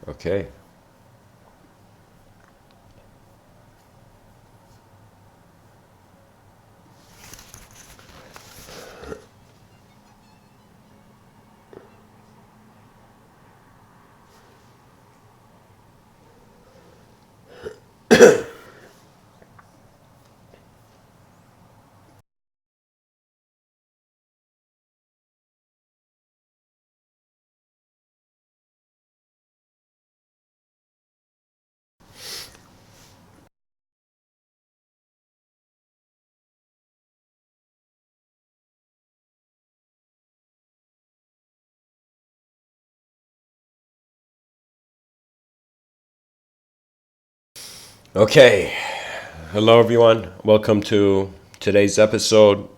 Okay. Okay. Hello, everyone. Welcome to today's episode.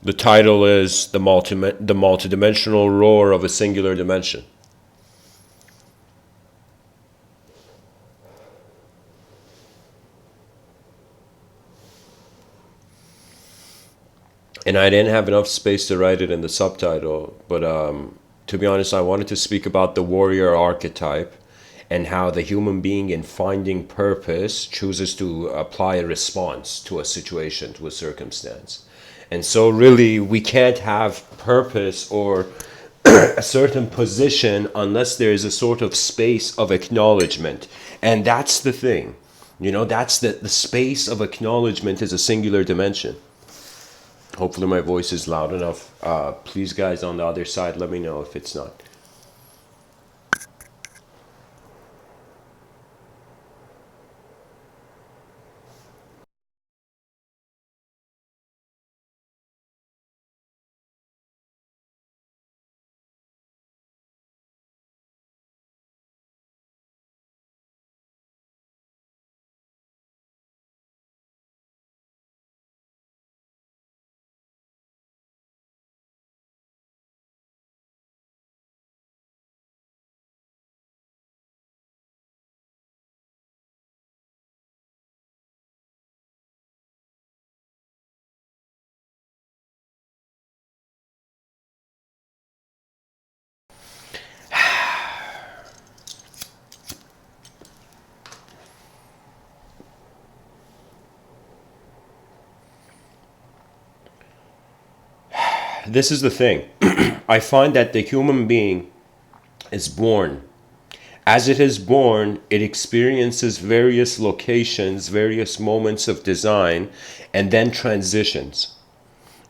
The title is the multidimensional roar of a singular dimension. And I didn't have enough space to write it in the subtitle, but to be honest, I wanted to speak about the warrior archetype and how the human being, in finding purpose, chooses to apply a response to a situation, to a circumstance. And so, really, we can't have purpose or a certain position unless there is a sort of space of acknowledgement. And that's the thing. That's the space of acknowledgement is a singular dimension. Hopefully my voice is loud enough. Please, guys, on the other side, let me know if it's not. This is the thing. I find that the human being is born. As it is born, it experiences various locations, various moments of design, and then transitions.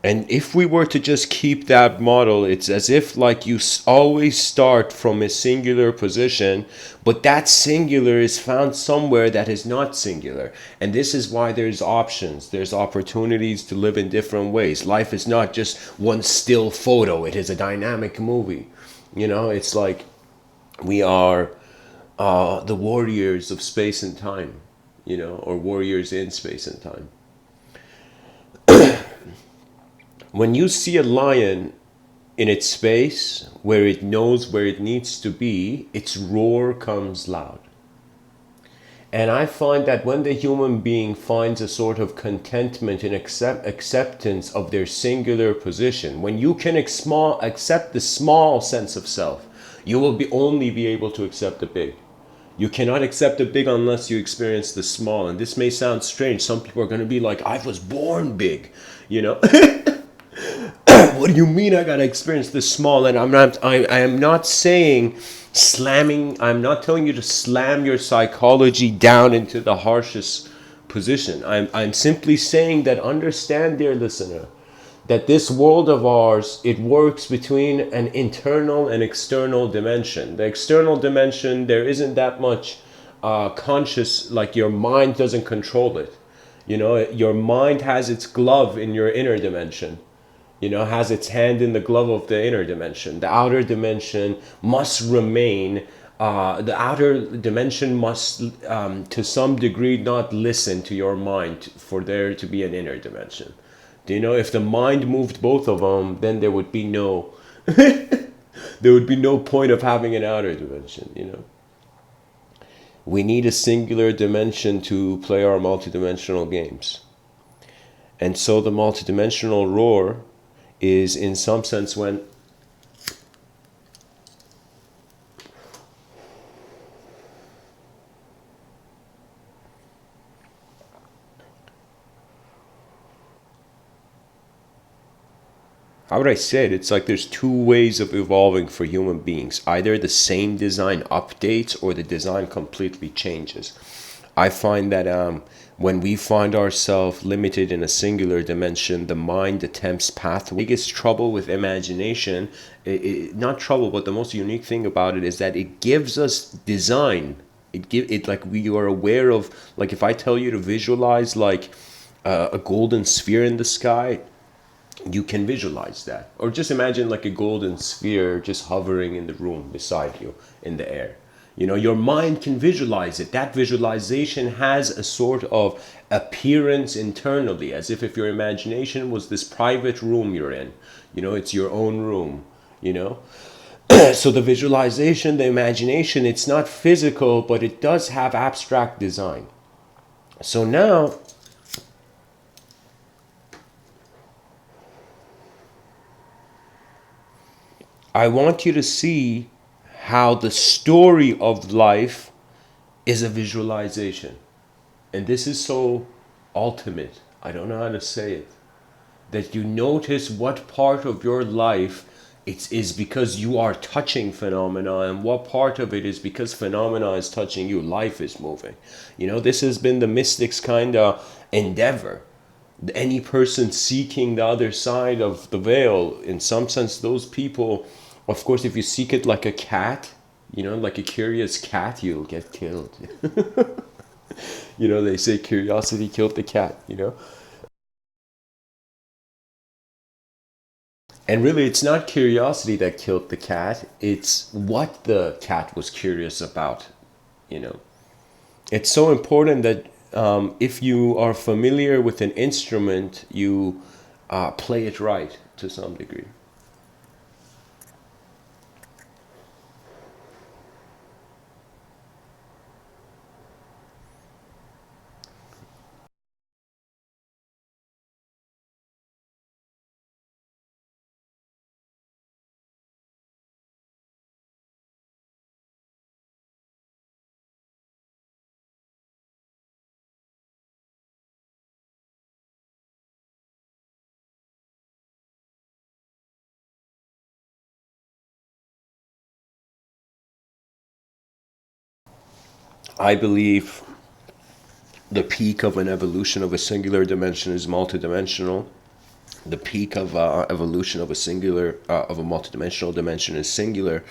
And if we were to just keep that model, it's as if like you always start from a singular position, but that singular is found somewhere that is not singular. And this is why there's options, there's opportunities to live in different ways. Life is not just one still photo, it is a dynamic movie. It's like we are the warriors of space and time, or warriors in space and time. When you see a lion in its space where it knows where it needs to be, its roar comes loud. And I find that when the human being finds a sort of contentment and acceptance of their singular position, when you can accept the small sense of self, you will only be able to accept the big. You cannot accept the big unless you experience the small. And this may sound strange. Some people are going to be like, I was born big, you know? What do you mean I gotta experience this small? And I am not saying slamming, I'm not telling you to slam your psychology down into the harshest position. I'm simply saying that understand, dear listener, that this world of ours, it works between an internal and external dimension. The external dimension, there isn't that much conscious, like your mind doesn't control it. Your mind has its glove in your inner dimension, has its hand in the glove of the inner dimension. The outer dimension must remain, the outer dimension must, to some degree, not listen to your mind for there to be an inner dimension. Do you know, if the mind moved both of them, then there would be no, there would be no point of having an outer dimension. We need a singular dimension to play our multidimensional games. And so the multidimensional roar is, in some sense, when how would I say it? It's like there's two ways of evolving for human beings. Either the same design updates or the design completely changes. I find that when we find ourselves limited in a singular dimension, the mind attempts pathways. Biggest trouble with imagination, not trouble, but the most unique thing about it is that it gives us design. It like we are aware of, like if I tell you to visualize like a golden sphere in the sky, you can visualize that. Or just imagine like a golden sphere just hovering in the room beside you in the air. You know, your mind can visualize it. That visualization has a sort of appearance internally, as if your imagination was this private room you're in. You know, it's your own room, you know. So the visualization, the imagination, it's not physical, but it does have abstract design. So now, I want you to see how the story of life is a visualization. And this is so ultimate. I don't know how to say it. That you notice what part of your life is because you are touching phenomena, and what part of it is because phenomena is touching you. Life is moving. You know, this has been the mystics' kind of endeavor. Any person seeking the other side of the veil, in some sense, those people, of course, if you seek it like a cat, you know, like a curious cat, you'll get killed. You know, they say curiosity killed the cat, you know. And really, it's not curiosity that killed the cat, it's what the cat was curious about, you know. It's so important that if you are familiar with an instrument, you play it right to some degree. I believe the peak of an evolution of a singular dimension is multidimensional. The peak of evolution of a singular of a multidimensional dimension is singular.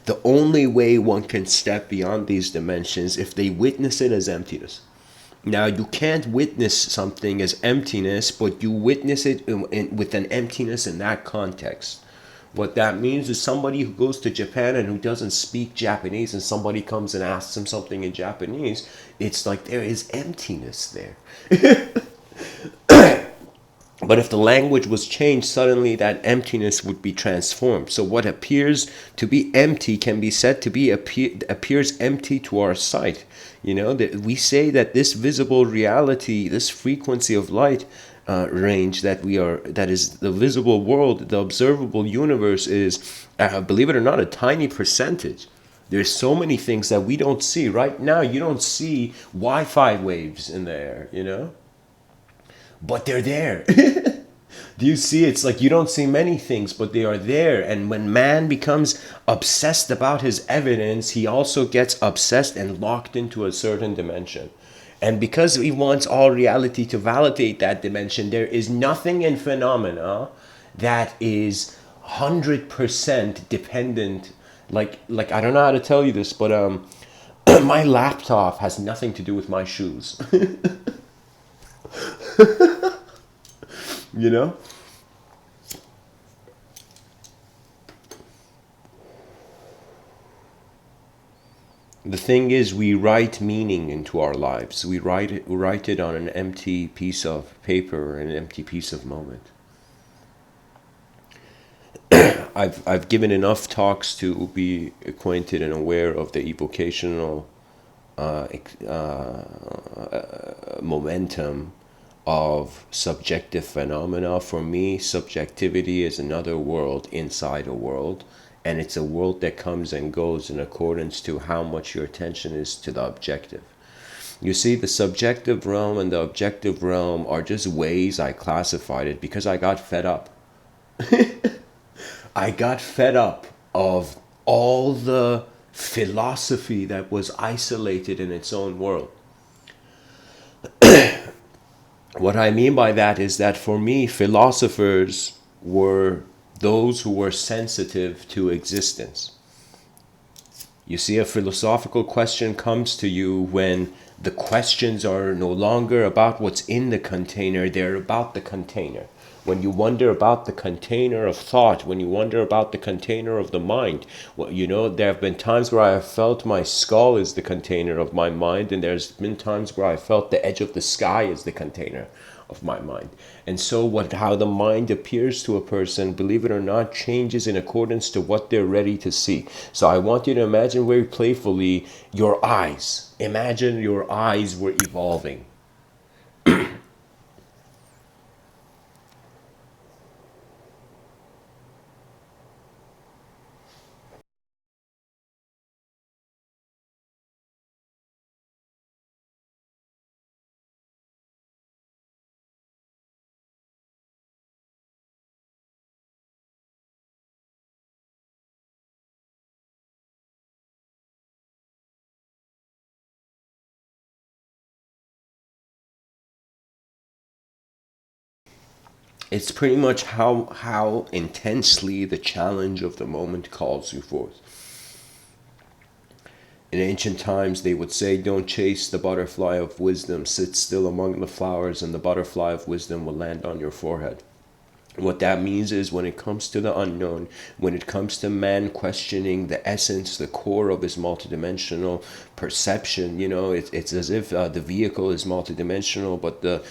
The only way one can step beyond these dimensions if they witness it as emptiness. Now you can't witness something as emptiness, but you witness it with an emptiness in that context. What that means is somebody who goes to Japan and who doesn't speak Japanese, and somebody comes and asks him something in Japanese, it's like there is emptiness there. But if the language was changed, suddenly that emptiness would be transformed. So what appears to be empty can be said to be appears empty to our sight. You know, that we say that this visible reality, this frequency of light range that is the visible world, the observable universe is, believe it or not, a tiny percentage. There's so many things that we don't see. Right now, you don't see Wi-Fi waves in the air, you know? But they're there. Do you see? It's like you don't see many things, but they are there. And when man becomes obsessed about his evidence, he also gets obsessed and locked into a certain dimension. And because he wants all reality to validate that dimension, there is nothing in phenomena that is 100% dependent. Like I don't know how to tell you this, but my laptop has nothing to do with my shoes. You know? The thing is, we write meaning into our lives. We write it on an empty piece of paper, an empty piece of moment. I've given enough talks to be acquainted and aware of the evocational momentum of subjective phenomena. For me, subjectivity is another world inside a world, and it's a world that comes and goes in accordance to how much your attention is to the objective. You see, the subjective realm and the objective realm are just ways I classified it because I got fed up. I got fed up of all the philosophy that was isolated in its own world. What I mean by that is that for me, philosophers were those who were sensitive to existence. You see, a philosophical question comes to you when the questions are no longer about what's in the container, they're about the container. When you wonder about the container of thought, when you wonder about the container of the mind, well, there have been times where I have felt my skull is the container of my mind, and there's been times where I felt the edge of the sky is the container of my mind. And so how the mind appears to a person, believe it or not, changes in accordance to what they're ready to see. So I want you to imagine very playfully your eyes. Imagine your eyes were evolving. It's pretty much how intensely the challenge of the moment calls you forth. In ancient times, they would say, don't chase the butterfly of wisdom, sit still among the flowers, and the butterfly of wisdom will land on your forehead. What that means is when it comes to the unknown, when it comes to man questioning the essence, the core of his multidimensional perception, it's as if the vehicle is multidimensional, but the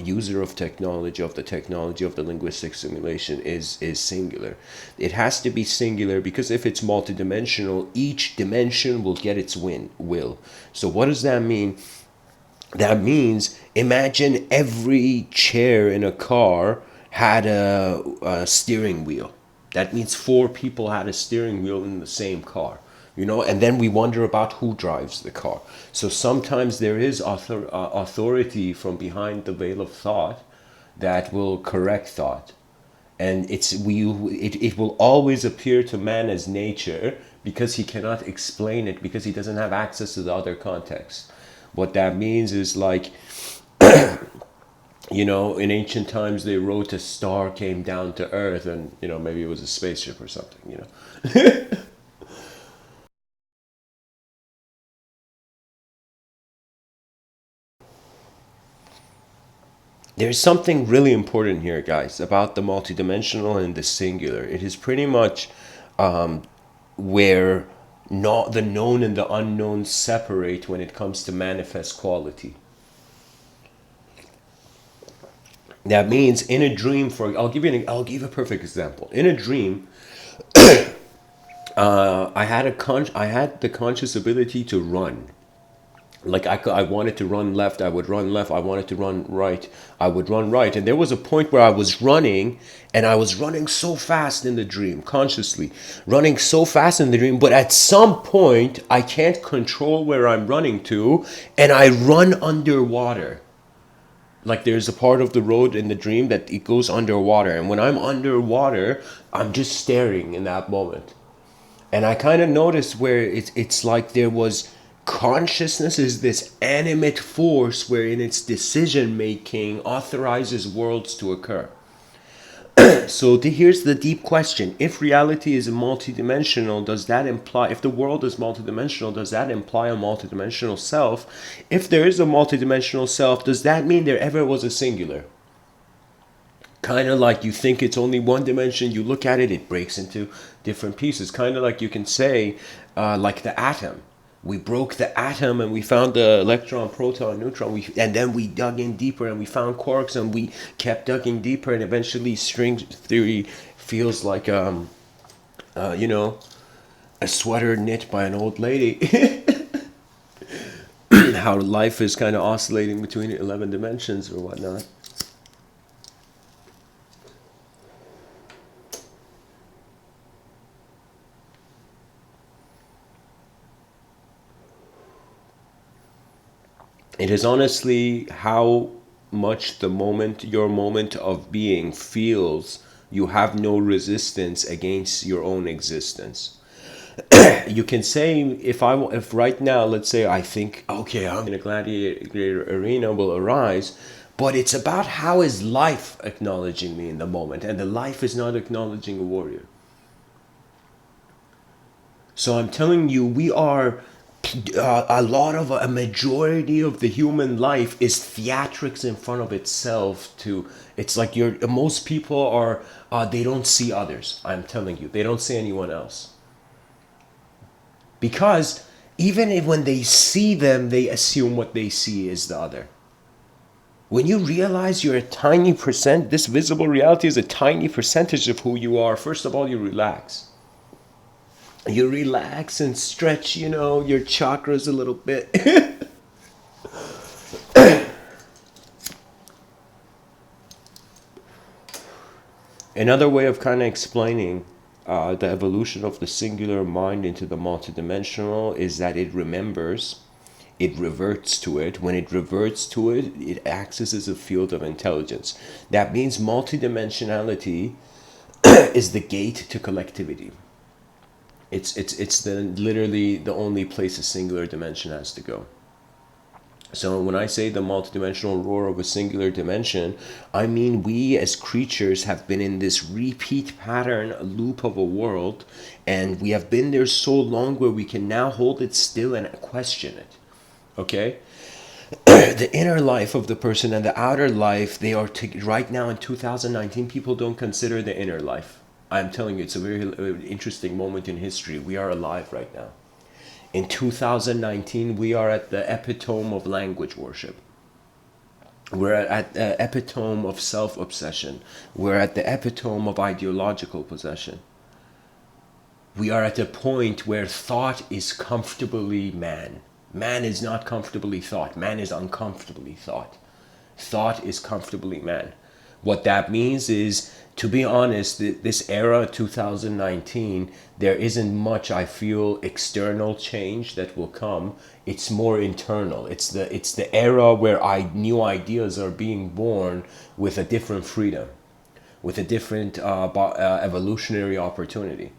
user of the technology of the linguistic simulation is singular. It has to be singular because if it's multidimensional, each dimension will get its will. So what does that mean? That means imagine every chair in a car had a steering wheel. That means 4 people had a steering wheel in the same car, and then we wonder about who drives the car. So sometimes there is authority from behind the veil of thought that will correct thought. And it will always appear to man as nature because he cannot explain it, because he doesn't have access to the other context. What that means is like, in ancient times they wrote a star came down to earth, and maybe it was a spaceship or something. There's something really important here, guys, about the multidimensional and the singular. It is pretty much where not the known and the unknown separate when it comes to manifest quality. That means in a dream, I'll give a perfect example. In a dream, I had the conscious ability to run. Like I wanted to run left, I would run left. I wanted to run right, I would run right. And there was a point where I was running, and I was running so fast in the dream, consciously running so fast in the dream. But at some point, I can't control where I'm running to, and I run underwater. Like there's a part of the road in the dream that it goes underwater, and when I'm underwater, I'm just staring in that moment. And I kind of noticed where it's like there was consciousness is this animate force where in its decision making authorizes worlds to occur. So here's the deep question. If reality is multidimensional, does that imply, if the world is multidimensional, does that imply a multidimensional self? If there is a multidimensional self, does that mean there ever was a singular? Kind of like you think it's only one dimension, you look at it, it breaks into different pieces. Kind of like you can say, like the atom. We broke the atom and we found the electron, proton, neutron, and then we dug in deeper and we found quarks, and we kept digging deeper, and eventually string theory feels like, a sweater knit by an old lady. How life is kind of oscillating between 11 dimensions or whatnot. It is honestly how much your moment of being feels You have no resistance against your own existence. You can say, if right now, let's say I think, okay, I'm in a gladiator arena will arise, but it's about how is life acknowledging me in the moment, and the life is not acknowledging a warrior. So I'm telling you, we are a majority of the human life is theatrics in front of itself. It's like most people are, they don't see others. I'm telling you, they don't see anyone else. Because even when they see them, they assume what they see is the other. When you realize you're a tiny percent, this visible reality is a tiny percentage of who you are, first of all, you relax. You relax and stretch, your chakras a little bit. Another way of kind of explaining the evolution of the singular mind into the multidimensional is that it remembers, it reverts to it. When it reverts to it, it acts as a field of intelligence. That means multidimensionality is the gate to collectivity. It's literally the only place a singular dimension has to go. So when I say the multidimensional roar of a singular dimension, I mean we as creatures have been in this repeat pattern loop of a world, and we have been there so long where we can now hold it still and question it. Okay? The inner life of the person and the outer life, they are right now in 2019, people don't consider the inner life. I'm telling you, it's a very interesting moment in history. We are alive right now. In 2019, we are at the epitome of language worship. We're at the epitome of self-obsession. We're at the epitome of ideological possession. We are at a point where thought is comfortably man. Man is not comfortably thought. Man is uncomfortably thought. Thought is comfortably man. What that means is, to be honest, this era 2019, there isn't much, I feel, external change that will come. It's more internal. It's the era where new ideas are being born with a different freedom, with a different evolutionary opportunity.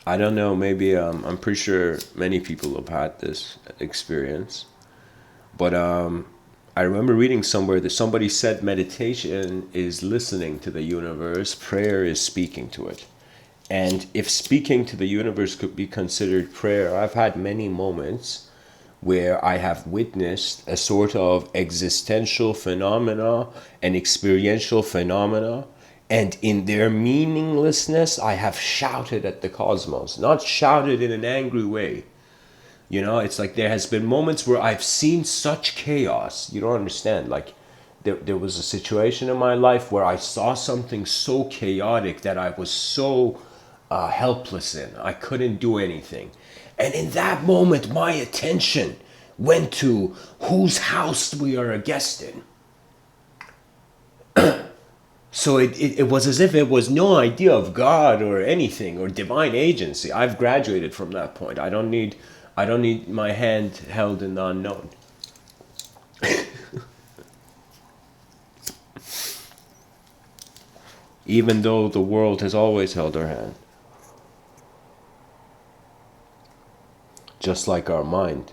I don't know, maybe I'm pretty sure many people have had this experience. But I remember reading somewhere that somebody said meditation is listening to the universe, prayer is speaking to it. And if speaking to the universe could be considered prayer, I've had many moments where I have witnessed a sort of existential phenomena and experiential phenomena, and in their meaninglessness, I have shouted at the cosmos. Not shouted in an angry way. It's like there has been moments where I've seen such chaos. You don't understand. Like, there was a situation in my life where I saw something so chaotic that I was so helpless in. I couldn't do anything. And in that moment, my attention went to whose house we are a guest in. So it was as if it was no idea of God or anything or divine agency. I've graduated from that point. I don't need my hand held in the unknown. Even though the world has always held our hand. Just like our mind.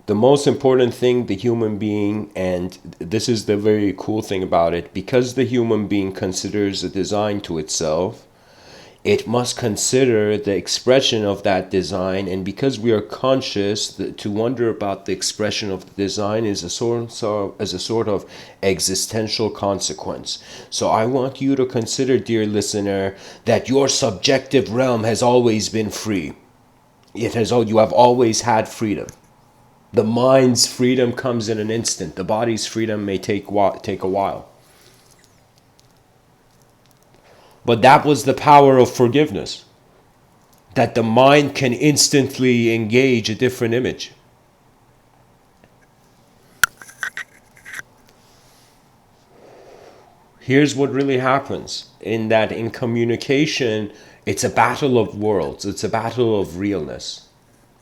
The most important thing, the human being, and this is the very cool thing about it, because the human being considers a design to itself, it must consider the expression of that design, and because we are conscious, to wonder about the expression of the design is a sort of existential consequence. So I want you to consider, dear listener, that your subjective realm has always been free. You have always had freedom. The mind's freedom comes in an instant. The body's freedom may take a while. But that was the power of forgiveness. That the mind can instantly engage a different image. Here's what really happens in that in communication, it's a battle of worlds. It's a battle of realness.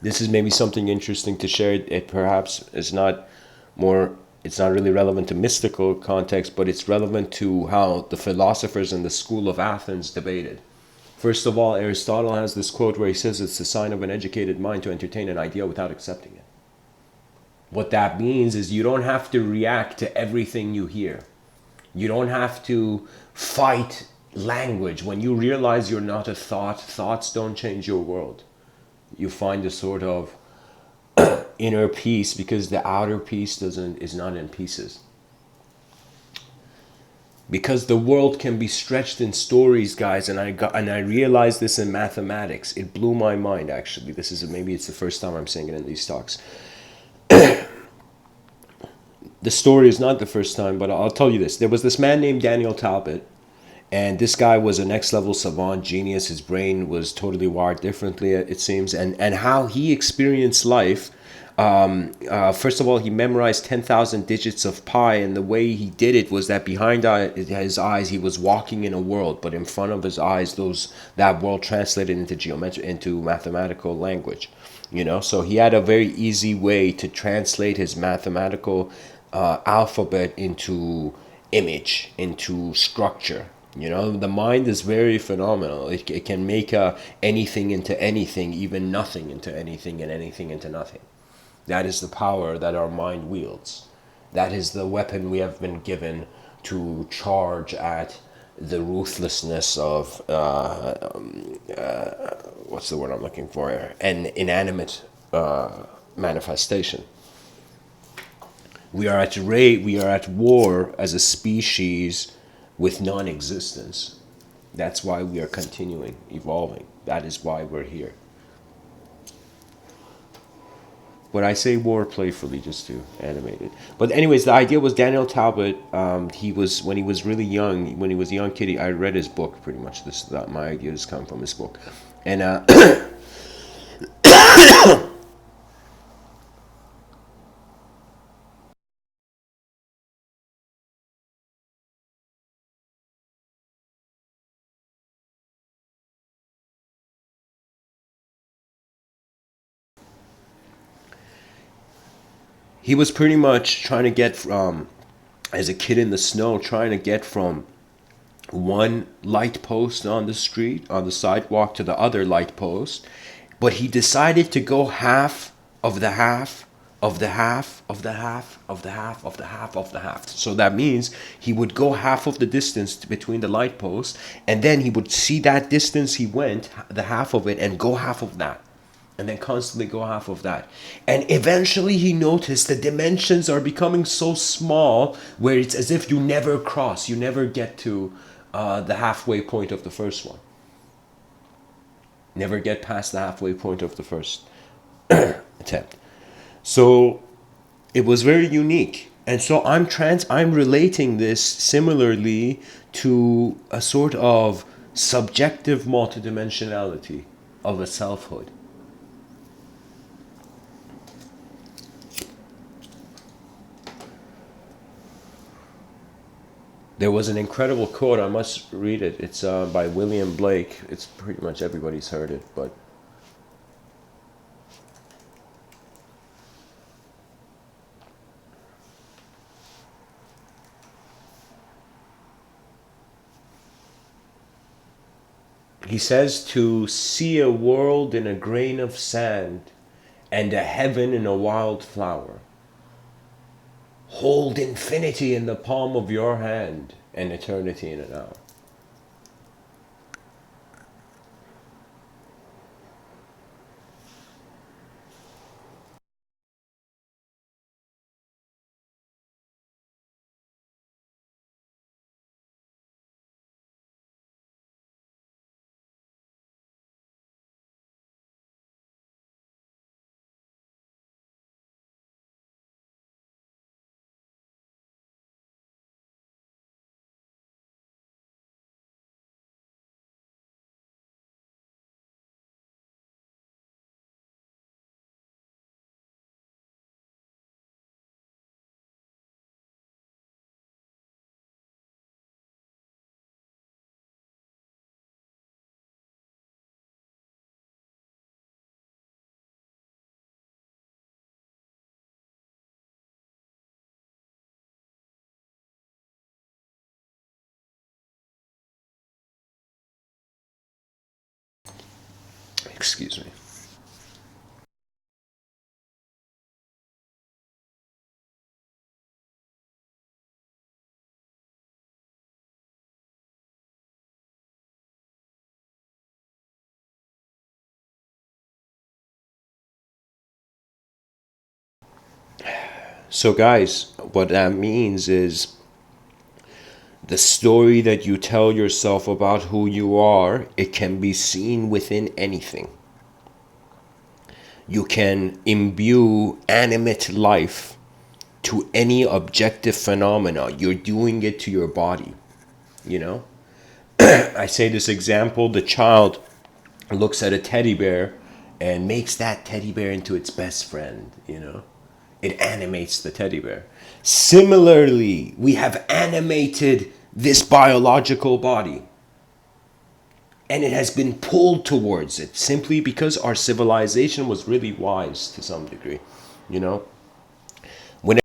This is maybe something interesting to share. It perhaps is not more, it's not really relevant to mystical context, but it's relevant to how the philosophers in the school of Athens debated. First of all, Aristotle has this quote where he says it's the sign of an educated mind to entertain an idea without accepting it. What that means is you don't have to react to everything you hear. You don't have to fight language. When you realize you're not a thought, thoughts don't change your world. You find a sort of inner peace because the outer peace is not in pieces. Because the world can be stretched in stories, guys, and I realized this in mathematics. It blew my mind, actually. Maybe it's the first time I'm saying it in these talks. The story is not the first time, but I'll tell you this. There was this man named Daniel Talbot, and this guy was a next level savant, genius. His brain was totally wired differently, it seems. And how he experienced life, first of all, he memorized 10,000 digits of pi, and the way he did it was that behind his eyes, he was walking in a world, but in front of his eyes, that world translated into mathematical language. So he had a very easy way to translate his mathematical alphabet into image, into structure. The mind is very phenomenal. It can make anything into anything, even nothing into anything, and anything into nothing. That is the power that our mind wields. That is the weapon we have been given to charge at the ruthlessness of what's the word I'm looking for? An inanimate manifestation. We are at war as a species with non-existence. That's why we are continuing evolving. That is why we're here. But I say war playfully just to animate it. But anyways, the idea was Daniel Talbot. When he was really young, when he was a young kid, I read his book pretty much. My ideas come from his book, and he was pretty much trying to get from, as a kid in the snow, trying to get from one light post on the street, on the sidewalk, to the other light post. But he decided to go half of the half of the half of the half of the half of the half of the half. So that means he would go half of the distance between the light posts, and then he would see that distance he went, the half of it, and go half of that. And then constantly go half of that. And eventually he noticed the dimensions are becoming so small where it's as if you never cross, you never get to the halfway point of the first one. Never get past the halfway point of the first attempt. So it was very unique. And so I'm relating this similarly to a sort of subjective multidimensionality of a selfhood. There was an incredible quote, I must read it. It's by William Blake. It's pretty much everybody's heard it, but he says to see a world in a grain of sand and a heaven in a wild flower. Hold infinity in the palm of your hand and eternity in an hour. Excuse me. So, guys, what that means is the story that you tell yourself about who you are, it can be seen within anything. You can imbue animate life to any objective phenomena. You're doing it to your body, you know? I say this example, the child looks at a teddy bear and makes that teddy bear into its best friend, you know? It animates the teddy bear. Similarly, we have animated this biological body and it has been pulled towards it simply because our civilization was really wise to some degree, you know? When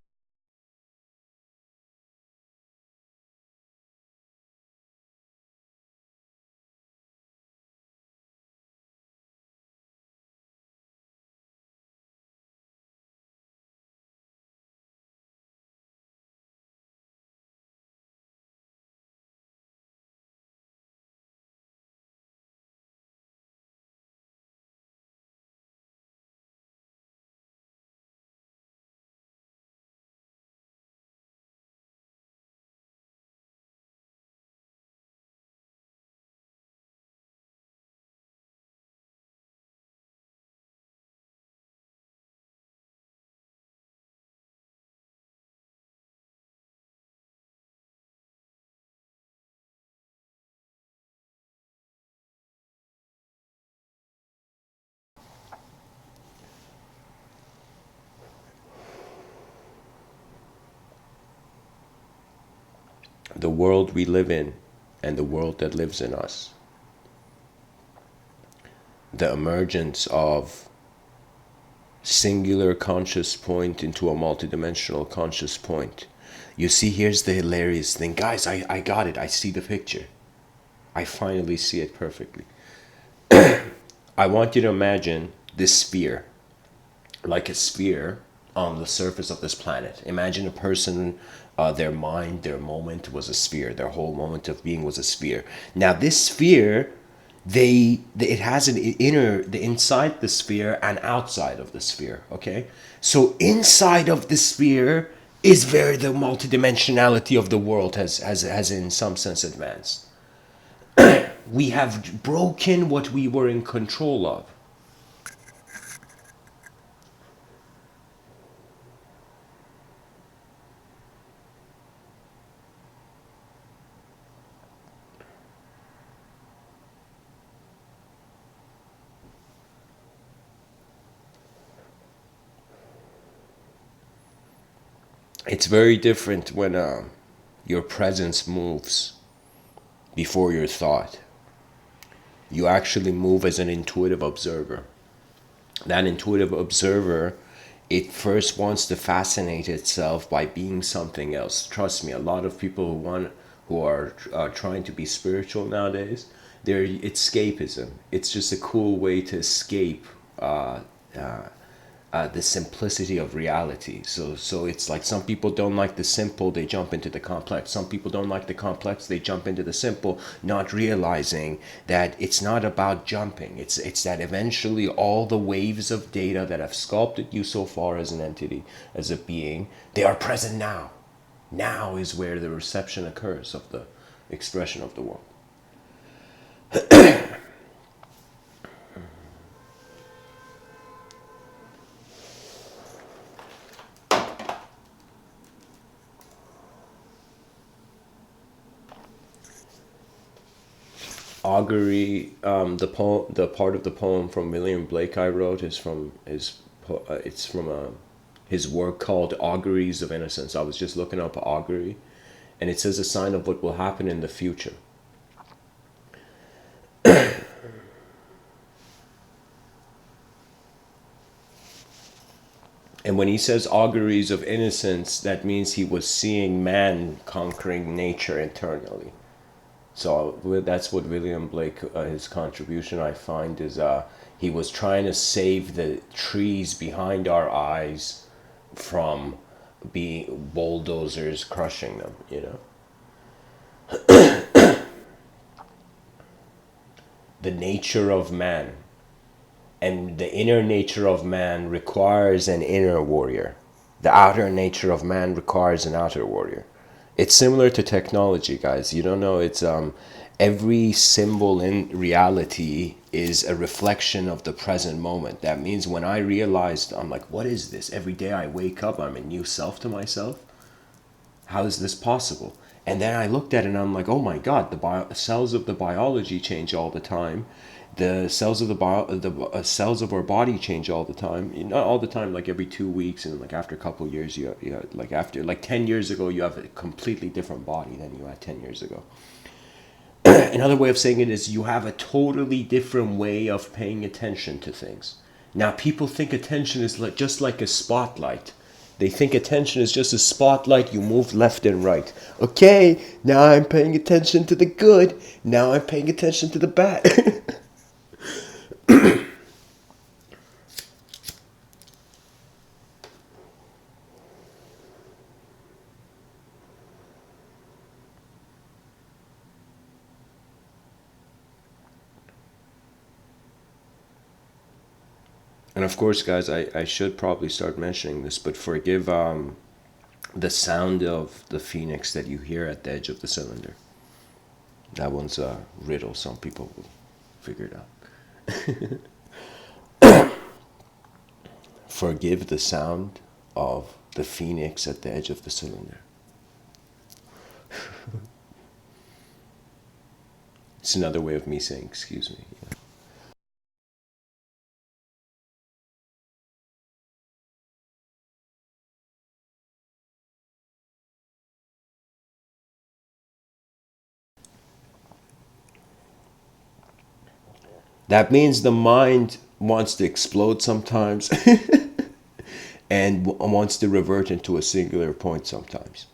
the world we live in and the world that lives in us, the emergence of singular conscious point into a multidimensional conscious point. You see, here's the hilarious thing. Guys, I got it. I see the picture. I finally see it perfectly. I want you to imagine this sphere, like a sphere on the surface of this planet. Imagine a person, their mind, their moment was a sphere. Their whole moment of being was a sphere. Now, this sphere, it has an inner, the inside the sphere and outside of the sphere. Okay, so inside of the sphere is where the multidimensionality of the world has in some sense advanced. We have broken what we were in control of. It's very different when your presence moves before your thought. You actually move as an intuitive observer. That intuitive observer, it first wants to fascinate itself by being something else. Trust me, a lot of people who are trying to be spiritual nowadays, they're it's escapism. It's just a cool way to escape the simplicity of reality. So it's like some people don't like the simple, they jump into the complex. Some people don't like the complex, they jump into the simple, not realizing that it's not about jumping. It's that eventually all the waves of data that have sculpted you so far as an entity, as a being, they are present now. Now is where the reception occurs of the expression of the world. Augury, the part of the poem from William Blake I wrote is from it's from his work called Auguries of Innocence. I was just looking up augury, and it says a sign of what will happen in the future. And when he says auguries of innocence, that means he was seeing man conquering nature internally. So that's what William Blake, his contribution I find is he was trying to save the trees behind our eyes from being bulldozers crushing them, you know. The nature of man and the inner nature of man requires an inner warrior. The outer nature of man requires an outer warrior. It's similar to technology, guys. You don't know, it's every symbol in reality is a reflection of the present moment. That means when I realized, I'm like, what is this? Every day I wake up, I'm a new self to myself. How is this possible? And then I looked at it and I'm like, oh my God, the cells of the biology change all the time. The cells of the cells of our body change all the time. Not all the time, like every 2 weeks, and like after a couple of years, like after like 10 years ago, you have a completely different body than you had 10 years ago. Another way of saying it is you have a totally different way of paying attention to things. Now, people think attention is just like a spotlight. They think attention is just a spotlight. You move left and right. Okay, now I'm paying attention to the good. Now I'm paying attention to the bad. And of course, guys, I should probably start mentioning this, but forgive the sound of the phoenix that you hear at the edge of the cylinder. That one's a riddle. Some people will figure it out. Forgive the sound of the phoenix at the edge of the cylinder. It's another way of me saying excuse me. You know? That means the mind wants to explode sometimes and wants to revert into a singular point sometimes.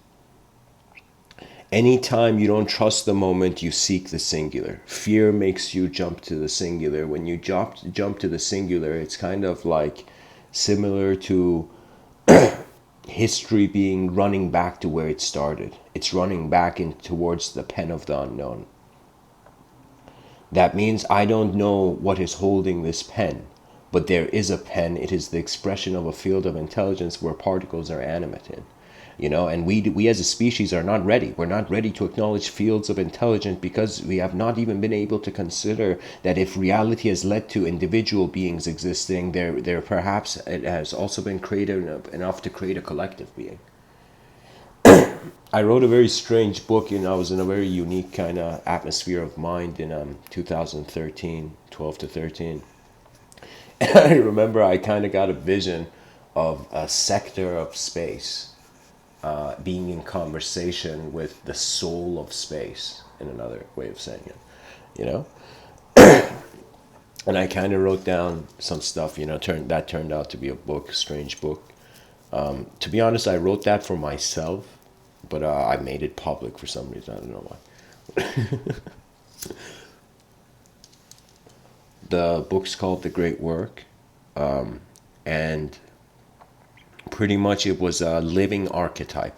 Anytime you don't trust the moment, you seek the singular. Fear makes you jump to the singular. When you jump to the singular, it's kind of like similar to history being running back to where it started. It's running back in towards the pen of the unknown. That means I don't know what is holding this pen, but there is a pen. It is the expression of a field of intelligence where particles are animate in. You know, and we as a species are not ready. We're not ready to acknowledge fields of intelligence because we have not even been able to consider that if reality has led to individual beings existing, there perhaps it has also been created enough to create a collective being. I wrote a very strange book, and I was in a very unique kind of atmosphere of mind in 2013, 12 to 13. And I remember I kind of got a vision of a sector of space being in conversation with the soul of space, in another way of saying it, you know? And I kind of wrote down some stuff, you know, that turned out to be a book, a strange book. To be honest, I wrote that for myself, but I made it public for some reason. I don't know why. The book's called The Great Work, and pretty much it was a living archetype.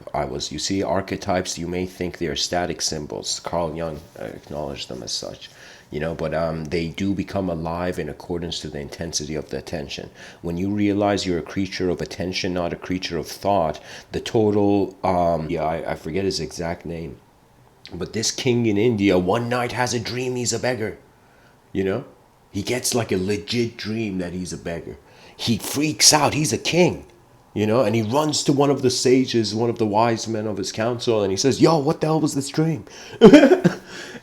You see, archetypes, you may think they're static symbols. Carl Jung acknowledged them as such. You know, but they do become alive in accordance to the intensity of the attention. When you realize you're a creature of attention, not a creature of thought, the total, I forget his exact name, but this king in India one night has a dream he's a beggar, you know? He gets like a legit dream that he's a beggar. He freaks out, he's a king, you know, and he runs to one of the sages, one of the wise men of his council, and he says, yo, what the hell was this dream?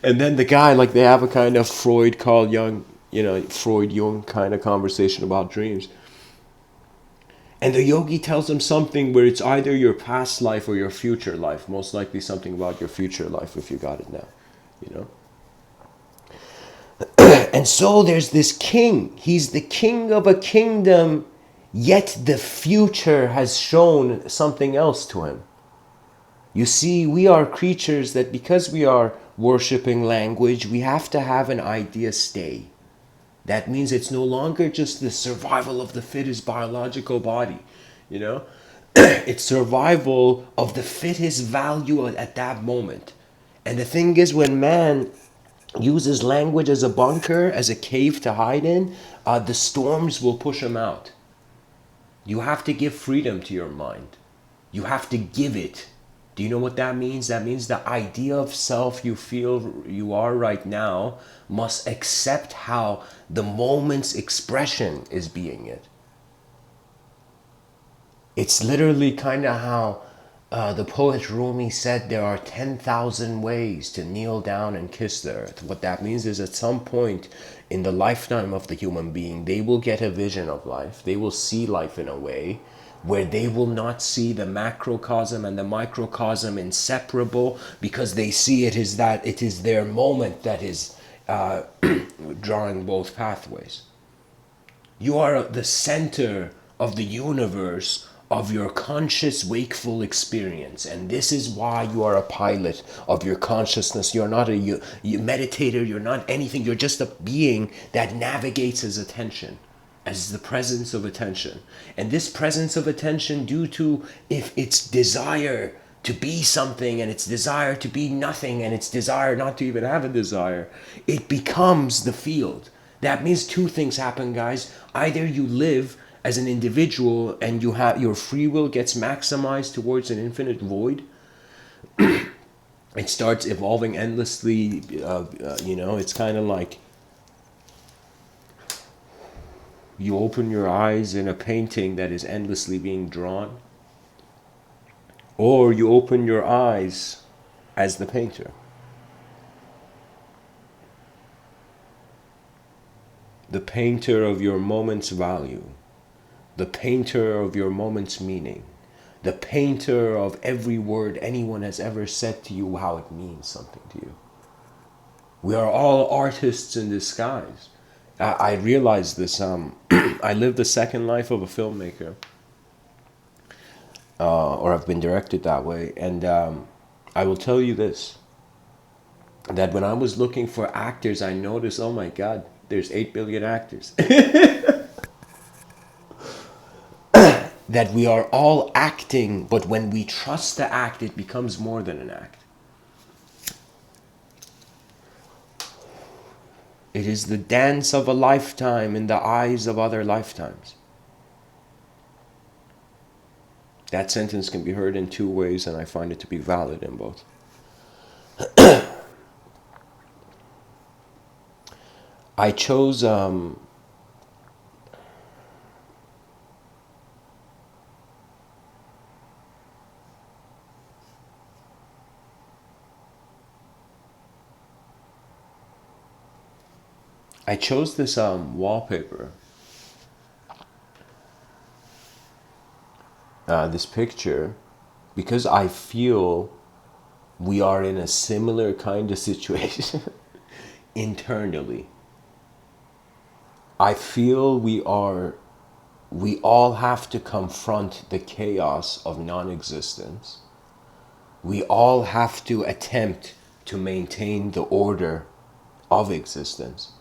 And then the guy, like, they have a kind of Freud, Carl Jung, you know, Freud Jung kind of conversation about dreams. And the yogi tells him something where it's either your past life or your future life. Most likely something about your future life if you got it now, you know. And so there's this king. He's the king of a kingdom, yet the future has shown something else to him. You see, we are creatures that because we are worshipping language, we have to have an idea stay. That means it's no longer just the survival of the fittest biological body, you know? It's survival of the fittest value at that moment. And the thing is, when man uses language as a bunker, as a cave to hide in, the storms will push him out. You have to give freedom to your mind. You have to give it. Do you know what that means? That means the idea of self you feel you are right now must accept how the moment's expression is being it. It's literally kind of how the poet Rumi said there are 10,000 ways to kneel down and kiss the earth. What that means is at some point in the lifetime of the human being, they will get a vision of life. They will see life in a way where they will not see the macrocosm and the microcosm inseparable, because they see it is that it is their moment that is drawing both pathways. You are the center of the universe of your conscious wakeful experience, and this is why you are a pilot of your consciousness. You're not a meditator, you're not anything, you're just a being that navigates his attention as the presence of attention. And this presence of attention, due to if its desire to be something and its desire to be nothing and its desire not to even have a desire, it becomes the field. That means two things happen, guys. Either you live as an individual and you have your free will gets maximized towards an infinite void. It starts evolving endlessly. It's kind of like you open your eyes in a painting that is endlessly being drawn, or you open your eyes as the painter. The painter of your moment's value, the painter of your moment's meaning, the painter of every word anyone has ever said to you, how it means something to you. We are all artists in disguise. I realized this. I lived the second life of a filmmaker, or I've been directed that way. And I will tell you this, that when I was looking for actors, I noticed, oh my God, there's 8 billion actors. That we are all acting, but when we trust the act, it becomes more than an act. It is the dance of a lifetime in the eyes of other lifetimes. That sentence can be heard in two ways, and I find it to be valid in both. I chose this wallpaper, this picture, because I feel we are in a similar kind of situation internally. I feel we all have to confront the chaos of non-existence. We all have to attempt to maintain the order of existence.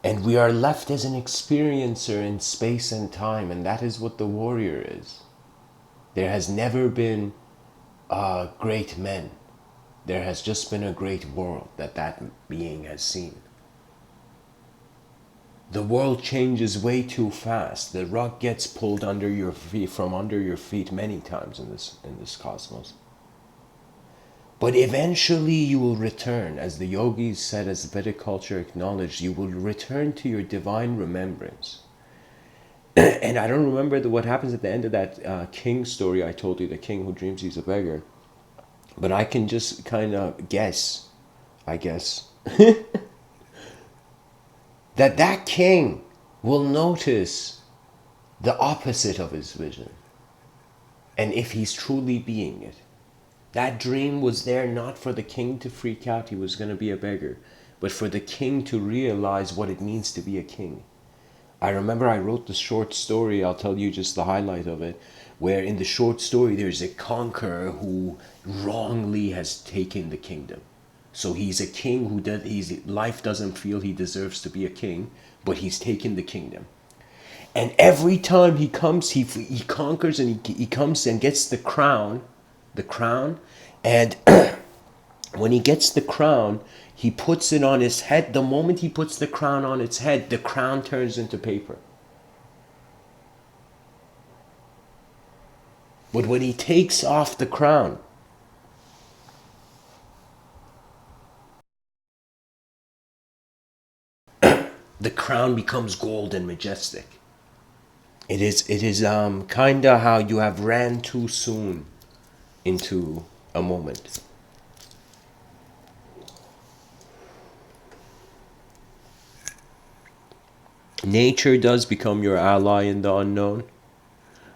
And we are left as an experiencer in space and time, and that is what the warrior is. There has never been great men. There has just been a great world that being has seen. The world changes way too fast. The rug gets pulled under your feet, from under your feet many times in this cosmos. But eventually you will return, as the yogis said, as Vedic culture acknowledged, you will return to your divine remembrance. And I don't remember what happens at the end of that king story I told you, the king who dreams he's a beggar. But I can just kind of guess, I guess, that king will notice the opposite of his vision. And if he's truly being it. That dream was there not for the king to freak out, he was going to be a beggar, but for the king to realize what it means to be a king. I remember I wrote this short story, I'll tell you just the highlight of it, where in the short story there's a conqueror who wrongly has taken the kingdom. So he's a king who does, life doesn't feel he deserves to be a king, but he's taken the kingdom. And every time he comes, he conquers, and he comes and gets the crown, and when he gets the crown, he puts it on his head. The moment he puts the crown on its head, the crown turns into paper. But when he takes off the crown, the crown becomes gold and majestic. It is kind of how you have ran too soon into a moment. Nature does become your ally in the unknown.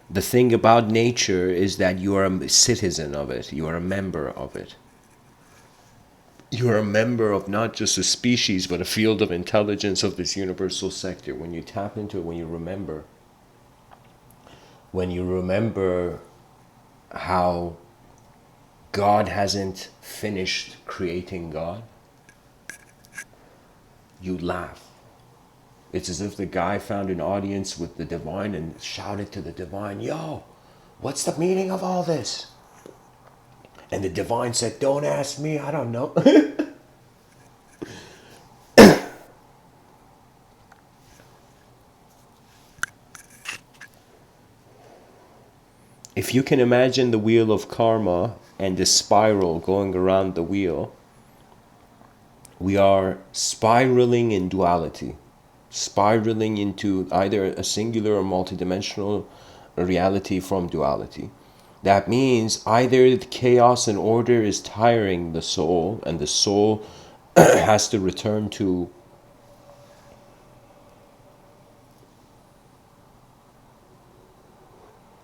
The thing about nature is that you are a citizen of it. You are a member of it. You are a member of not just a species, but a field of intelligence of this universal sector. When you tap into it, when you remember how God hasn't finished creating God, you laugh. It's as if the guy found an audience with the divine and shouted to the divine, "Yo, what's the meaning of all this?" And the divine said, "Don't ask me, I don't know." If you can imagine the wheel of karma and the spiral going around the wheel, we are spiraling in duality, spiraling into either a singular or multidimensional reality from duality. That means either the chaos and order is tiring the soul, and the soul has to return to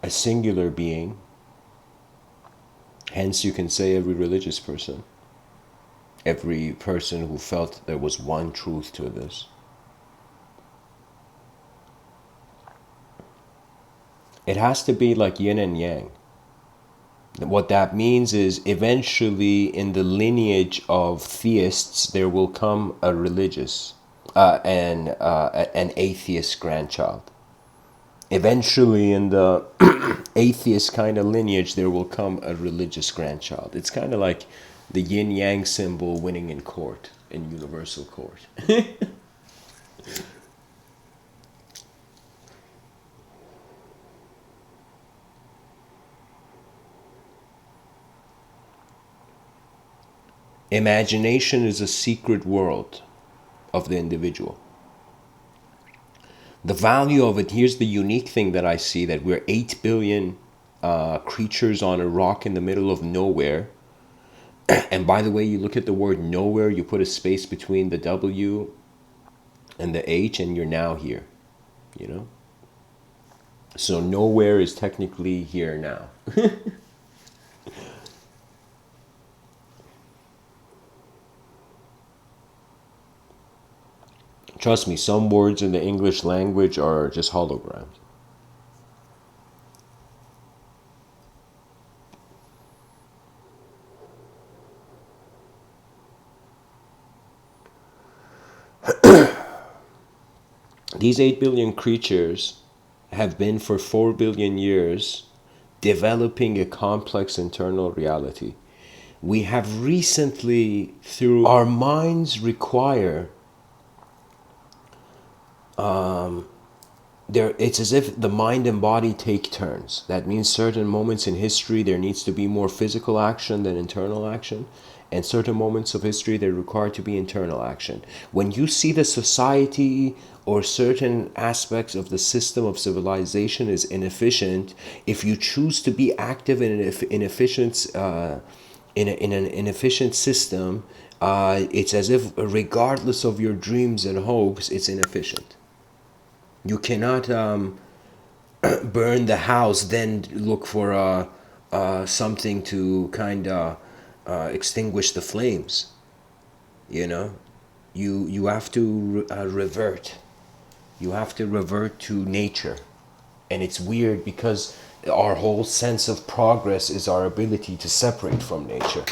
a singular being. Hence, you can say every religious person, every person who felt there was one truth to this. It has to be like yin and yang. What that means is eventually in the lineage of theists there will come a religious an atheist grandchild. Eventually in the atheist kind of lineage there will come a religious grandchild. It's kind of like the yin yang symbol winning in court, in universal court. Imagination is a secret world of the individual. The value of it, here's the unique thing that I see, that we're 8 billion creatures on a rock in the middle of nowhere. And by the way, you look at the word nowhere, you put a space between the W and the H, and you're now here, you know? So nowhere is technically here now. Trust me, some words in the English language are just holograms. These 8 billion creatures have been for 4 billion years developing a complex internal reality. We have recently, through our minds require it's as if the mind and body take turns. That means certain moments in history there needs to be more physical action than internal action, and certain moments of history they require to be internal action. When you see the society or certain aspects of the system of civilization is inefficient, if you choose to be active in an inefficient in an inefficient system, it's as if regardless of your dreams and hopes, it's inefficient. You cannot burn the house, then look for something to kind of extinguish the flames. You know, you have to revert. You have to revert to nature, and it's weird because our whole sense of progress is our ability to separate from nature.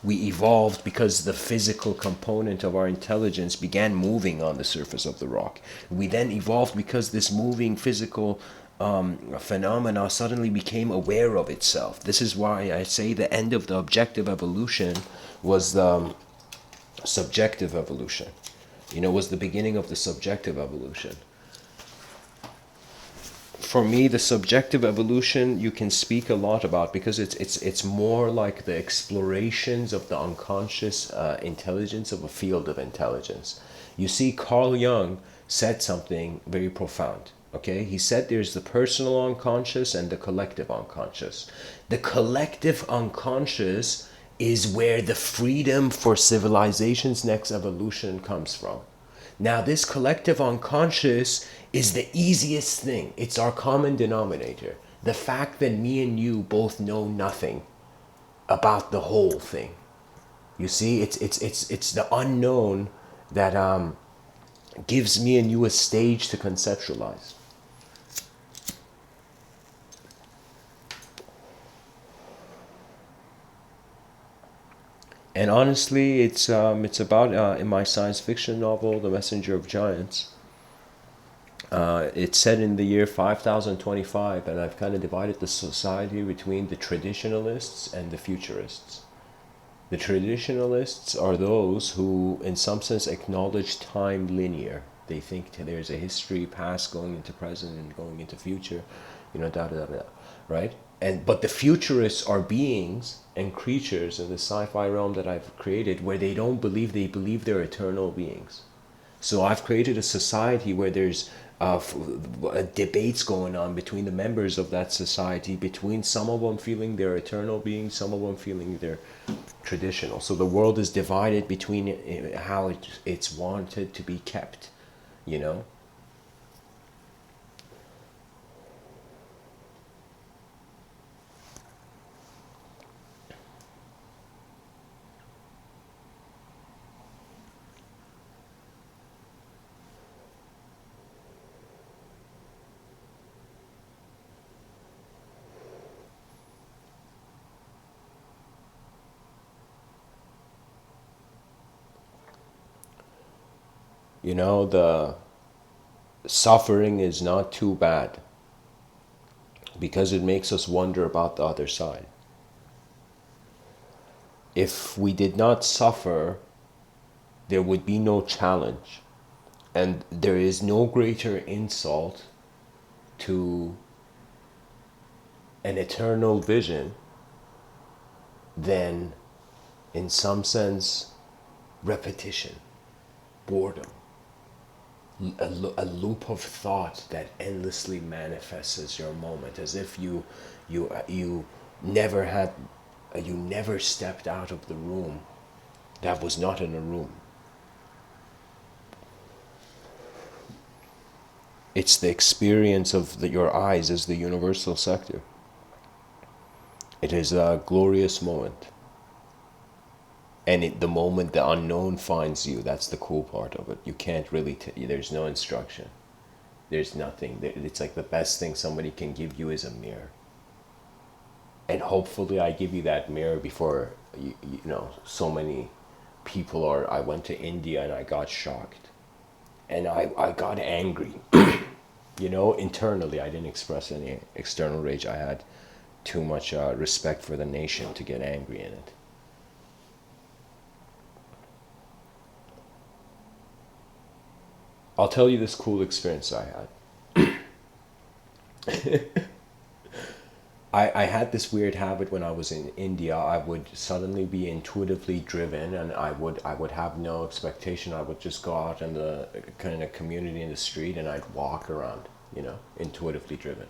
We evolved because the physical component of our intelligence began moving on the surface of the rock. We then evolved because this moving physical phenomena suddenly became aware of itself. This is why I say the end of the objective evolution was the subjective evolution. Was the beginning of the subjective evolution. For me, the subjective evolution you can speak a lot about because it's more like the explorations of the unconscious intelligence of a field of intelligence. You see, Carl Jung said something very profound. Okay, he said there's the personal unconscious and the collective unconscious. The collective unconscious is where the freedom for civilization's next evolution comes from. Now, this collective unconscious is the easiest thing. It's our common denominator. The fact that me and you both know nothing about the whole thing. You see, it's the unknown that gives me and you a stage to conceptualize. And honestly, it's about in my science fiction novel, The Messenger of Giants. It's set in the year 5025, and I've kind of divided the society between the traditionalists and the futurists. The traditionalists are those who, in some sense, acknowledge time linear. They think there's a history, past going into present and going into future, right? But the futurists are beings and creatures in the sci-fi realm that I've created where they don't believe, they believe they're eternal beings. So I've created a society where there's debates going on between the members of that society, between some of them feeling they're eternal beings, some of them feeling they're traditional. So the world is divided between how it's wanted to be kept, The suffering is not too bad because it makes us wonder about the other side. If we did not suffer, there would be no challenge. And there is no greater insult to an eternal vision than, in some sense, repetition, boredom. A loop of thought that endlessly manifests as your moment, as if you never stepped out of the room that was not in a room. It's the experience of your eyes as the universal sector. It is a glorious moment. And the moment the unknown finds you, that's the cool part of it. You can't really, there's no instruction. There's nothing. It's like the best thing somebody can give you is a mirror. And hopefully I give you that mirror before, so many people are. I went to India and I got shocked. And I got angry. Internally, I didn't express any external rage. I had too much respect for the nation to get angry in it. I'll tell you this cool experience I had. I had this weird habit when I was in India. I would suddenly be intuitively driven, and I would have no expectation. I would just go out in the kind of community in the street, and I'd walk around, intuitively driven.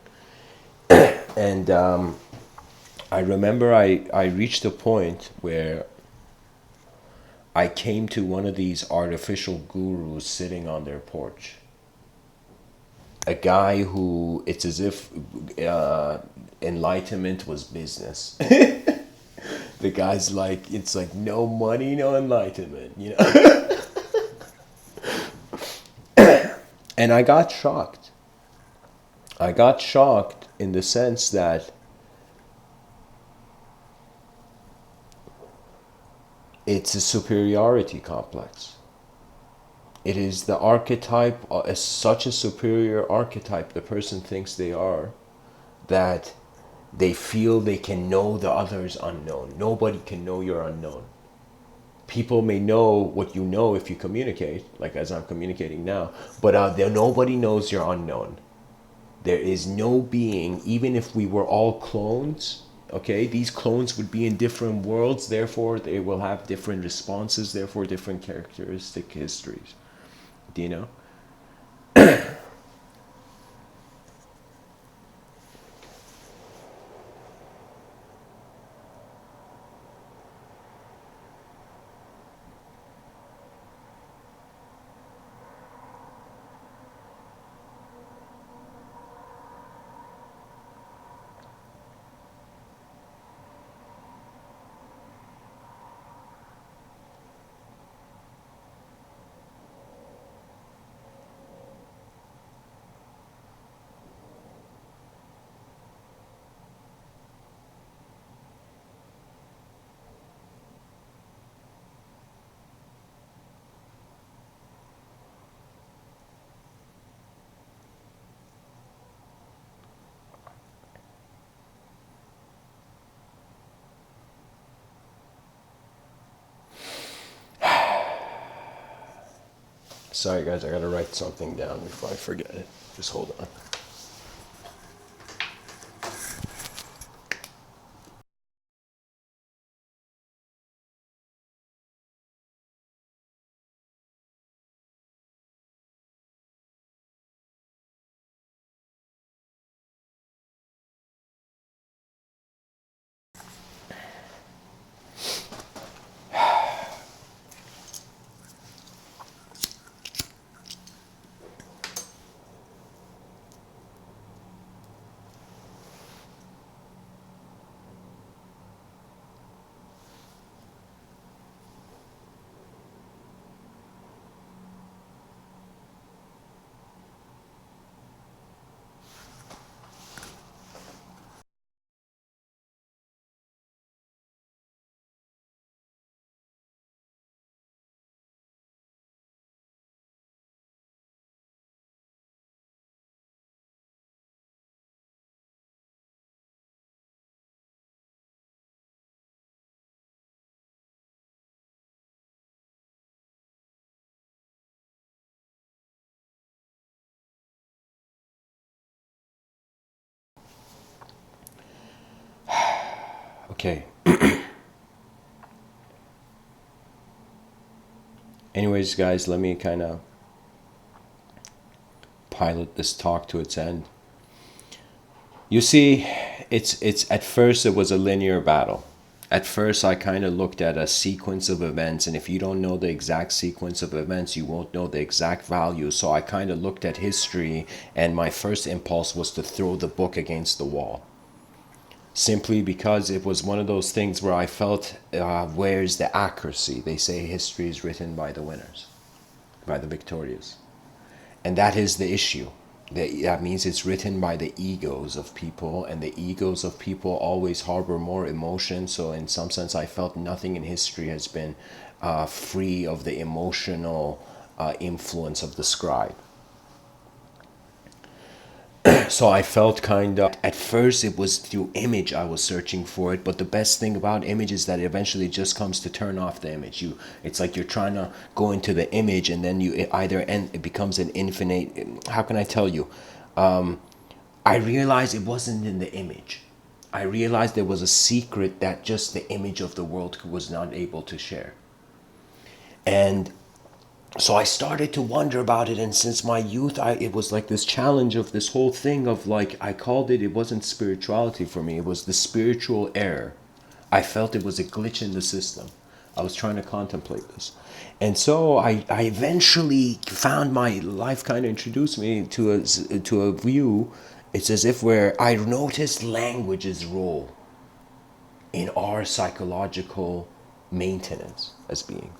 And I remember I reached a point where I came to one of these artificial gurus sitting on their porch. A guy who, it's as if enlightenment was business. The guy's like, it's like no money, no enlightenment, And I got shocked. in the sense that it's a superiority complex. It is the archetype, as such a superior archetype the person thinks they are, that they feel they can know the other's unknown. Nobody can know your unknown. People may know what you know if you communicate, like as I'm communicating now, but nobody knows your unknown. There is no being, even if we were all clones, okay, these clones would be in different worlds, therefore they will have different responses, therefore different characteristic histories. Do you know? Sorry guys, I gotta write something down before I forget it. Just hold on. Okay. Anyways, guys, let me kind of pilot this talk to its end. You see, it's at first it was a linear battle. At first I kind of looked at a sequence of events, and if you don't know the exact sequence of events, you won't know the exact value. So I kind of looked at history, and my first impulse was to throw the book against the wall. Simply because it was one of those things where I felt, where's the accuracy? They say history is written by the winners, by the victorious. And that is the issue. That means it's written by the egos of people, and the egos of people always harbor more emotion. So in some sense, I felt nothing in history has been free of the emotional influence of the scribe. So I felt kind of, at first it was through image I was searching for it, but the best thing about image is that it eventually just comes to turn off the image. It's like you're trying to go into the image, and then it becomes an infinite, how can I tell you? I realized it wasn't in the image. I realized there was a secret that just the image of the world was not able to share. And so I started to wonder about it, and since my youth, it was like this challenge of this whole thing of, like, I called it wasn't spirituality for me, it was the spiritual error. I felt it was a glitch in the system. I was trying to contemplate this. And so I eventually found, my life kind of introduced me to a view. It's as if where I noticed language's role in our psychological maintenance as being.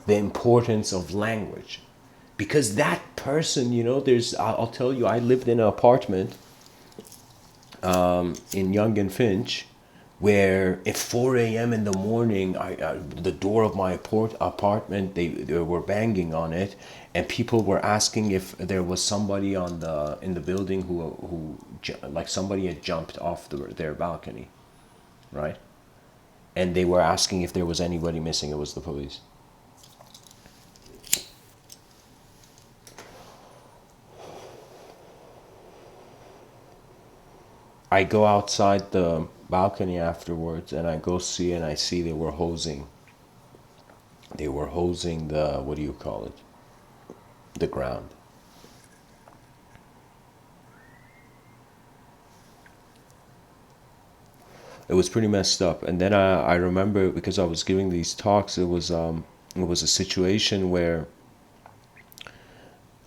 The importance of language, because that person, I'll tell you, I lived in an apartment, in Young and Finch, where at 4 a.m. in the morning, the door of my apartment, they were banging on it, and people were asking if there was somebody in the building who like somebody had jumped off their balcony, right? And they were asking if there was anybody missing. It was the police. I go outside the balcony afterwards, and I go see, and I see they were hosing. They were hosing the, what do you call it? The ground. It was pretty messed up. And then I remember, because I was giving these talks, it was a situation where,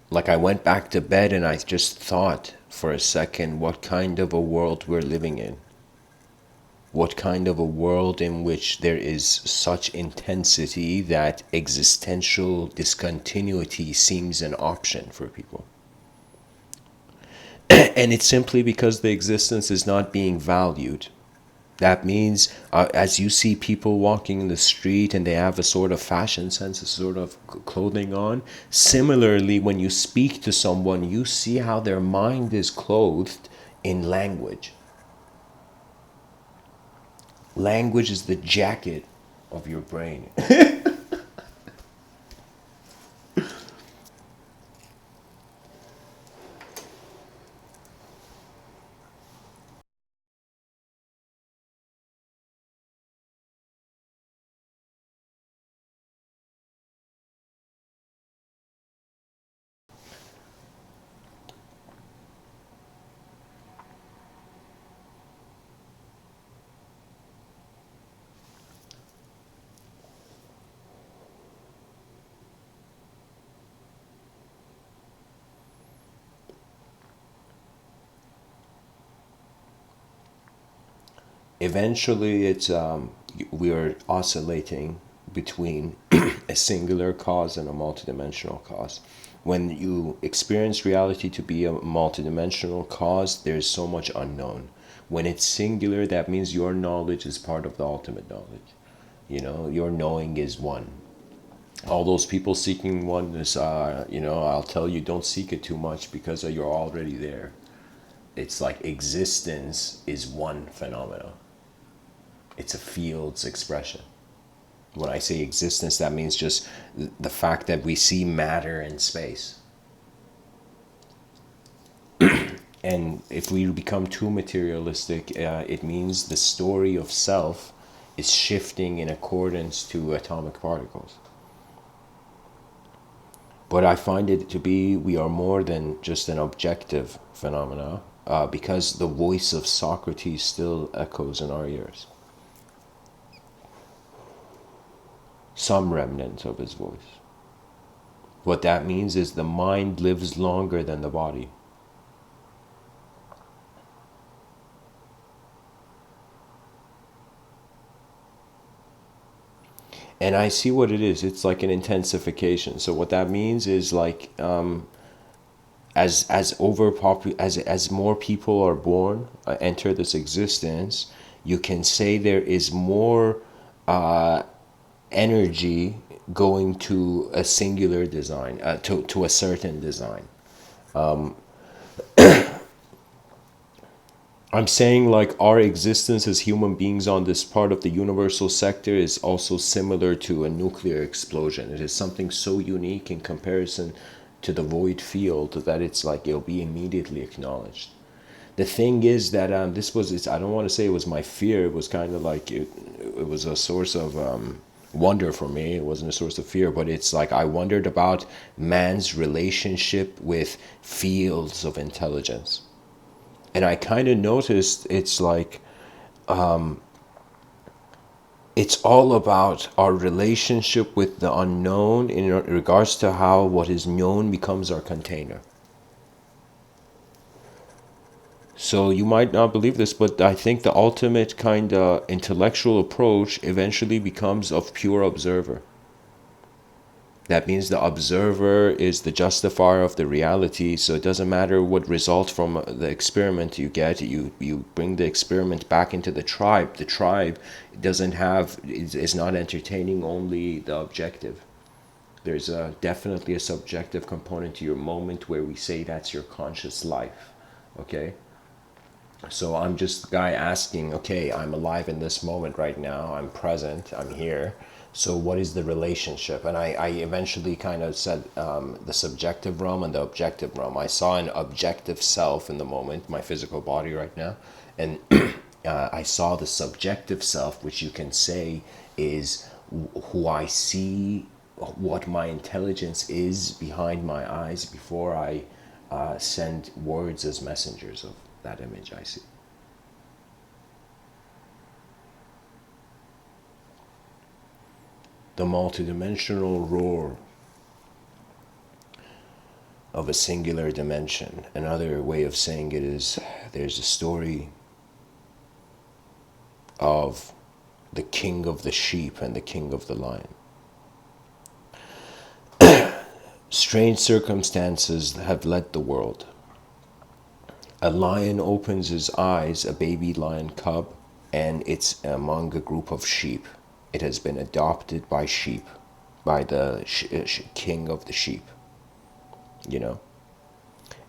like, I went back to bed and I just thought for a second what kind of a world we're living in. What kind of a world in which there is such intensity that existential discontinuity seems an option for people. And it's simply because the existence is not being valued. That means, as you see people walking in the street and they have a sort of fashion sense, a sort of clothing on, similarly, when you speak to someone, you see how their mind is clothed in language. Language is the jacket of your brain. Eventually, it's we are oscillating between a singular cause and a multidimensional cause. When you experience reality to be a multidimensional cause, there's so much unknown. When it's singular, that means your knowledge is part of the ultimate knowledge. You know, your knowing is one. All those people seeking oneness, I'll tell you, don't seek it too much because you're already there. It's like existence is one phenomena. It's a field's expression. When I say existence, that means just the fact that we see matter in space. And if we become too materialistic, it means the story of self is shifting in accordance to atomic particles. But I find it to be, we are more than just an objective phenomena, because the voice of Socrates still echoes in our ears. Some remnant of his voice. What that means is the mind lives longer than the body. And I see what it is. It's like an intensification. So what that means is like, as more people are born, enter this existence, you can say there is more energy going to a singular design, to a certain design. I'm saying like our existence as human beings on this part of the universal sector is also similar to a nuclear explosion. It is something so unique in comparison to the void field that it's like it'll be immediately acknowledged. The thing is that I don't want to say it was my fear. It was kind of like it was a source of wonder for me. It wasn't a source of fear, but it's like I wondered about man's relationship with fields of intelligence. And I kind of noticed it's like it's all about our relationship with the unknown in regards to how what is known becomes our container. So you might not believe this, but I think the ultimate kind of intellectual approach eventually becomes of pure observer. That means the observer is the justifier of the reality. So it doesn't matter what result from the experiment you get. You bring the experiment back into the tribe. The tribe doesn't have, is not entertaining only the objective. There's definitely a subjective component to your moment where we say that's your conscious life. Okay? So I'm just the guy asking, okay, I'm alive in this moment right now. I'm present. I'm here. So what is the relationship? And I eventually kind of said the subjective realm and the objective realm. I saw an objective self in the moment, my physical body right now. And I saw the subjective self, which you can say is who I see, what my intelligence is behind my eyes before I send words as messengers of that image I see. The multidimensional roar of a singular dimension. Another way of saying it is there's a story of the king of the sheep and the king of the lion. Strange circumstances have led the world. A lion opens his eyes, a baby lion cub, and it's among a group of sheep. It has been adopted by sheep, by the king of the sheep, you know.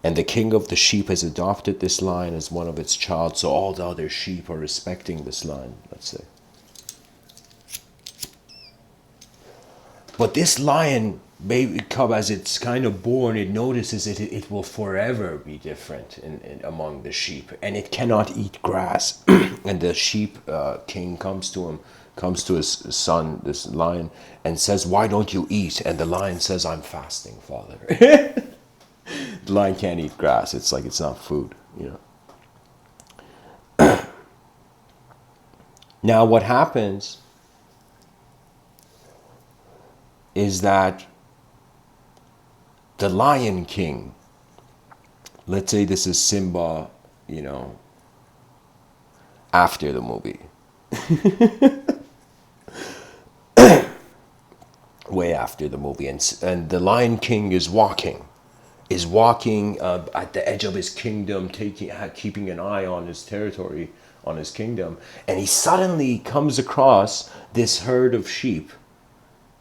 And the king of the sheep has adopted this lion as one of its child, so all the other sheep are respecting this lion, let's say. But this lion baby cub, as it's kind of born, it notices it will forever be different in among the sheep, and it cannot eat grass. And the sheep king comes to his son, this lion, and says, "Why don't you eat?" And the lion says, "I'm fasting, father." The lion can't eat grass. It's like it's not food, you know. Now what happens is that the Lion King, let's say this is Simba, you know, after the movie. Way after the movie. And the Lion King is walking at the edge of his kingdom, keeping an eye on his territory, on his kingdom. And he suddenly comes across this herd of sheep.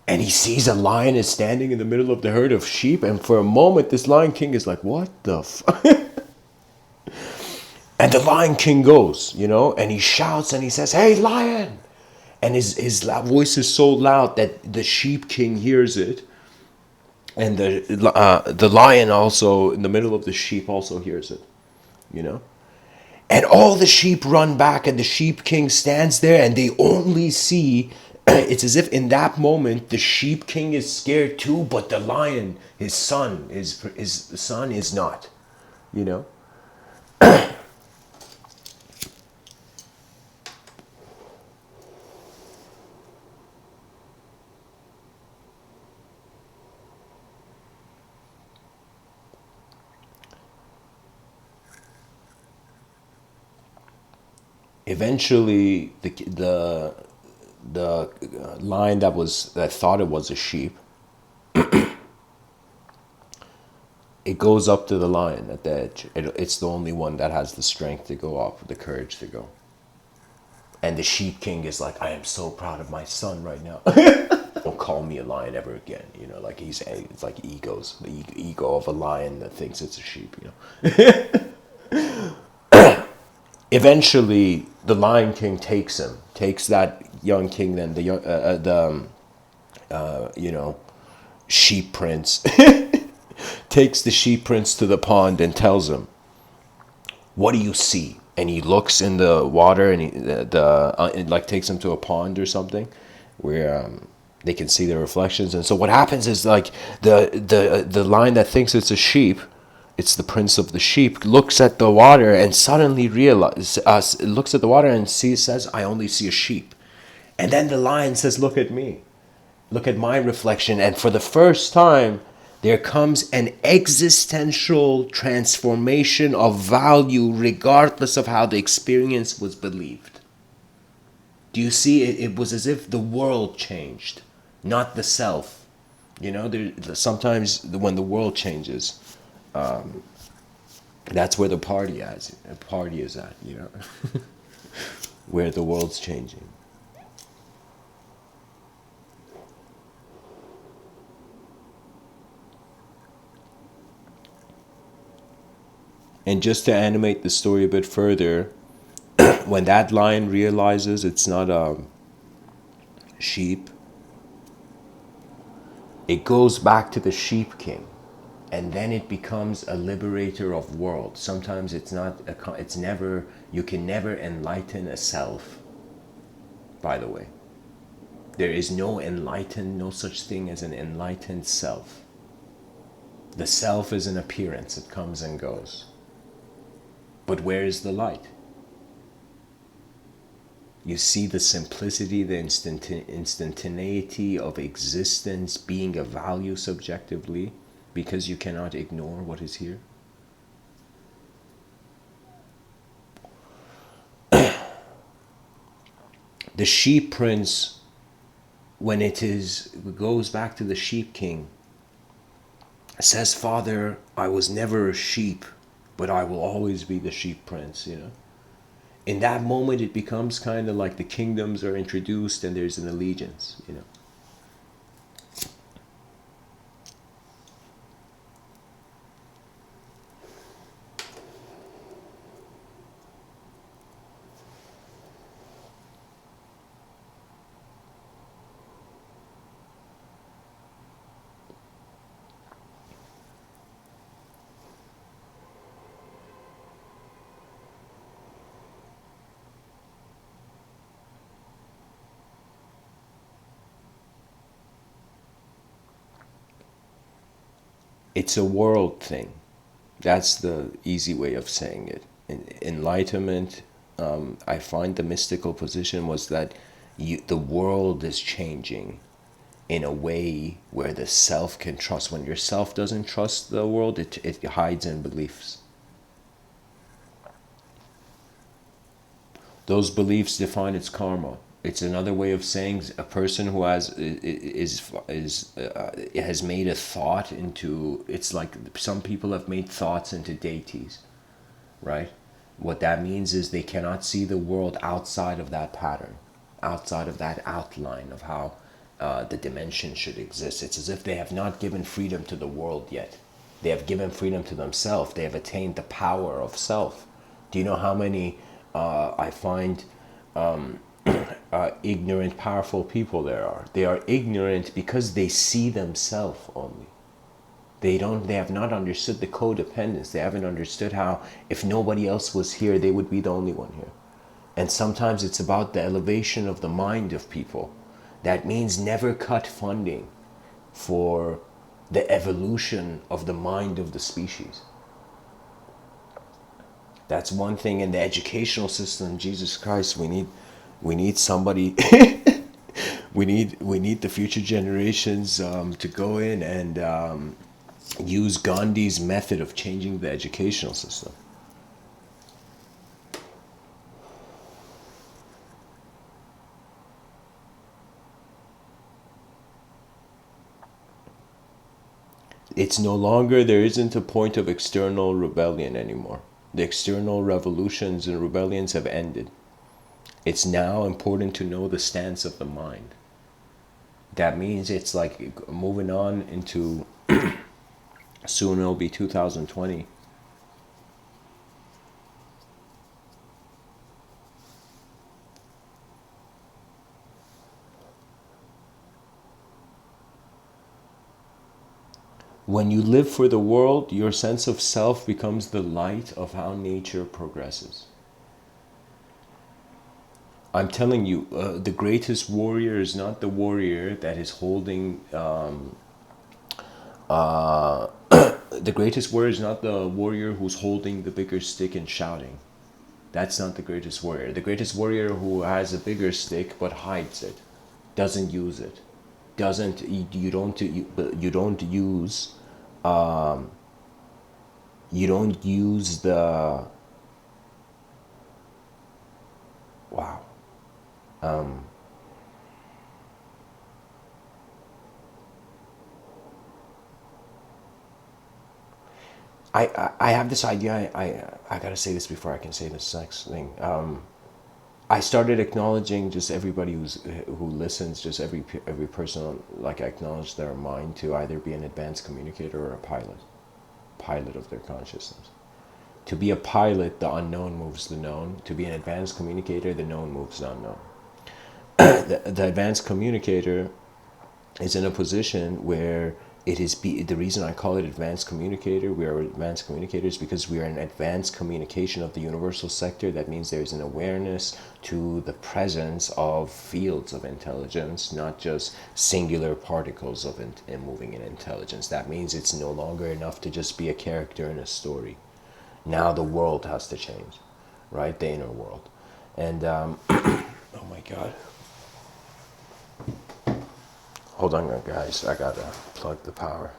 And he sees a lion is standing in the middle of the herd of sheep. And for a moment, this Lion King is like, what the fuck? And the Lion King goes, you know, and he shouts and he says, "Hey, lion!" And his voice is so loud that the sheep king hears it. And the lion also, in the middle of the sheep, also hears it, you know. And all the sheep run back, and the sheep king stands there, and they only see, it's as if in that moment the sheep king is scared too, but the lion, his son is not, you know. Eventually, the lion that thought it was a sheep, it goes up to the lion at the edge. It's the only one that has the strength to go up, the courage to go. And the sheep king is like, "I am so proud of my son right now. Don't call me a lion ever again." You know, like it's like egos, the ego of a lion that thinks it's a sheep. You know. Eventually, the Lion King takes that young king, then sheep prince, takes the sheep prince to the pond and tells him, "What do you see?" And he looks in the water, and it like takes him to a pond or something, where they can see their reflections. And so what happens is, like, the lion that thinks it's a sheep, it's the prince of the sheep, looks at the water and suddenly looks at the water and says, "I only see a sheep." And then the lion says, "Look at me. Look at my reflection." And for the first time, there comes an existential transformation of value regardless of how the experience was believed. Do you see? It was as if the world changed, not the self. You know, sometimes when the world changes, that's where the party is at, you know, where the world's changing. And just to animate the story a bit further, when that lion realizes it's not a sheep, it goes back to the sheep king, and then it becomes a liberator of worlds. Sometimes it's not it's never, you can never enlighten a self, by the way. There is no such thing as an enlightened self. The self is an appearance, it comes and goes. But where is the light? You see the simplicity, the instantaneity of existence being a value subjectively because you cannot ignore what is here. The sheep prince, when it goes back to the sheep king, says, Father, I was never a sheep, but I will always be the sheep prince, you know. In that moment, it becomes kind of like the kingdoms are introduced and there's an allegiance, you know. It's a world thing. That's the easy way of saying it. Enlightenment, I find the mystical position was that the world is changing in a way where the self can trust. When your self doesn't trust the world, it hides in beliefs. Those beliefs define its karma. It's another way of saying a person who has made a thought into. It's like some people have made thoughts into deities, right? What that means is they cannot see the world outside of that pattern, outside of that outline of how the dimension should exist. It's as if they have not given freedom to the world yet. They have given freedom to themselves. They have attained the power of self. Do you know how many I find ignorant, powerful people there are? They are ignorant because they see themselves only. They have not understood the codependence. They haven't understood how if nobody else was here, they would be the only one here. And sometimes it's about the elevation of the mind of people. That means never cut funding for the evolution of the mind of the species. That's one thing in the educational system. Jesus Christ, we need somebody. we need the future generations to go in and use Gandhi's method of changing the educational system. It's no longer, there isn't a point of external rebellion anymore. The external revolutions and rebellions have ended. It's now important to know the stance of the mind. That means it's like moving on into, soon it'll be 2020. When you live for the world, your sense of self becomes the light of how nature progresses. I'm telling you, the greatest warrior is not the warrior that is holding. The greatest warrior is not the warrior who's holding the bigger stick and shouting. That's not the greatest warrior. The greatest warrior who has a bigger stick but hides it, doesn't use it, doesn't you don't use you don't use the wow. I have this idea. I gotta say this before I can say this next thing. I started acknowledging just everybody who listens, just every person. Like I acknowledge their mind to either be an advanced communicator or a pilot of their consciousness. To be a pilot, the unknown moves the known. To be an advanced communicator, the known moves the unknown. The advanced communicator is in a position where the reason I call it advanced communicator, we are advanced communicators because we are an advanced communication of the universal sector. That means there's an awareness to the presence of fields of intelligence, not just singular particles of moving in intelligence. That means it's no longer enough to just be a character in a story. Now the world has to change, right? The inner world. And oh my god. Hold on, guys. I gotta plug the power.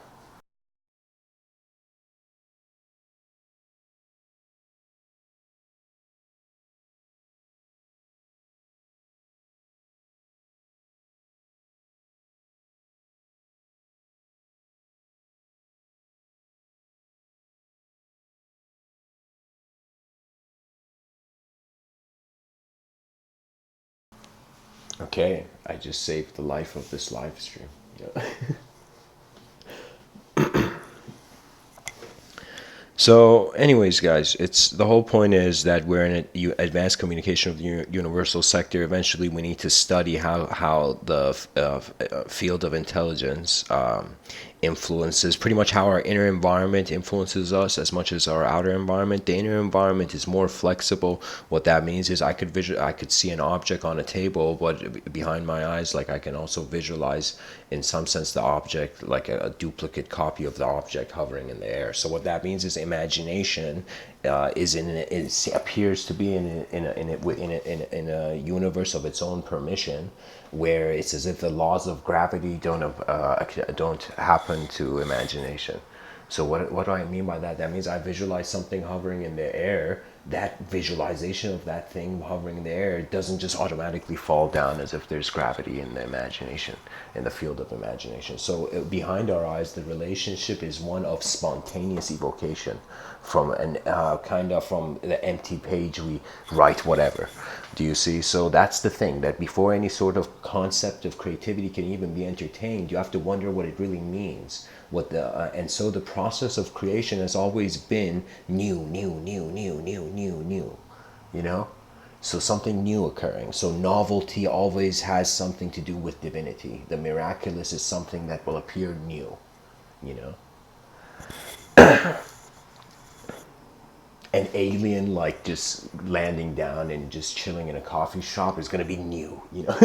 Okay, I just saved the life of this live stream. Yeah. So, anyways, guys, it's the whole point is that we're in advanced communication of the universal sector. Eventually, we need to study how the field of intelligence influences pretty much how our inner environment influences us as much as our outer environment. The inner environment is more flexible. What that means is I could see an object on a table, but behind my eyes, like I can also visualize in some sense the object like a duplicate copy of the object hovering in the air. So what that means is imagination appears to be in a universe of its own permission, where it's as if the laws of gravity don't happen to imagination. So what do I mean by that? That means I visualize something hovering in the air. That visualization of that thing hovering in the air doesn't just automatically fall down as if there's gravity in the imagination, in the field of imagination. So behind our eyes, the relationship is one of spontaneous evocation from an kind of from the empty page we write whatever. Do you see? So that's the thing, that before any sort of concept of creativity can even be entertained, you have to wonder what it really means. And so the process of creation has always been new, you know? So something new occurring. So novelty always has something to do with divinity. The miraculous is something that will appear new, you know? An alien like just landing down and just chilling in a coffee shop is going to be new, you know?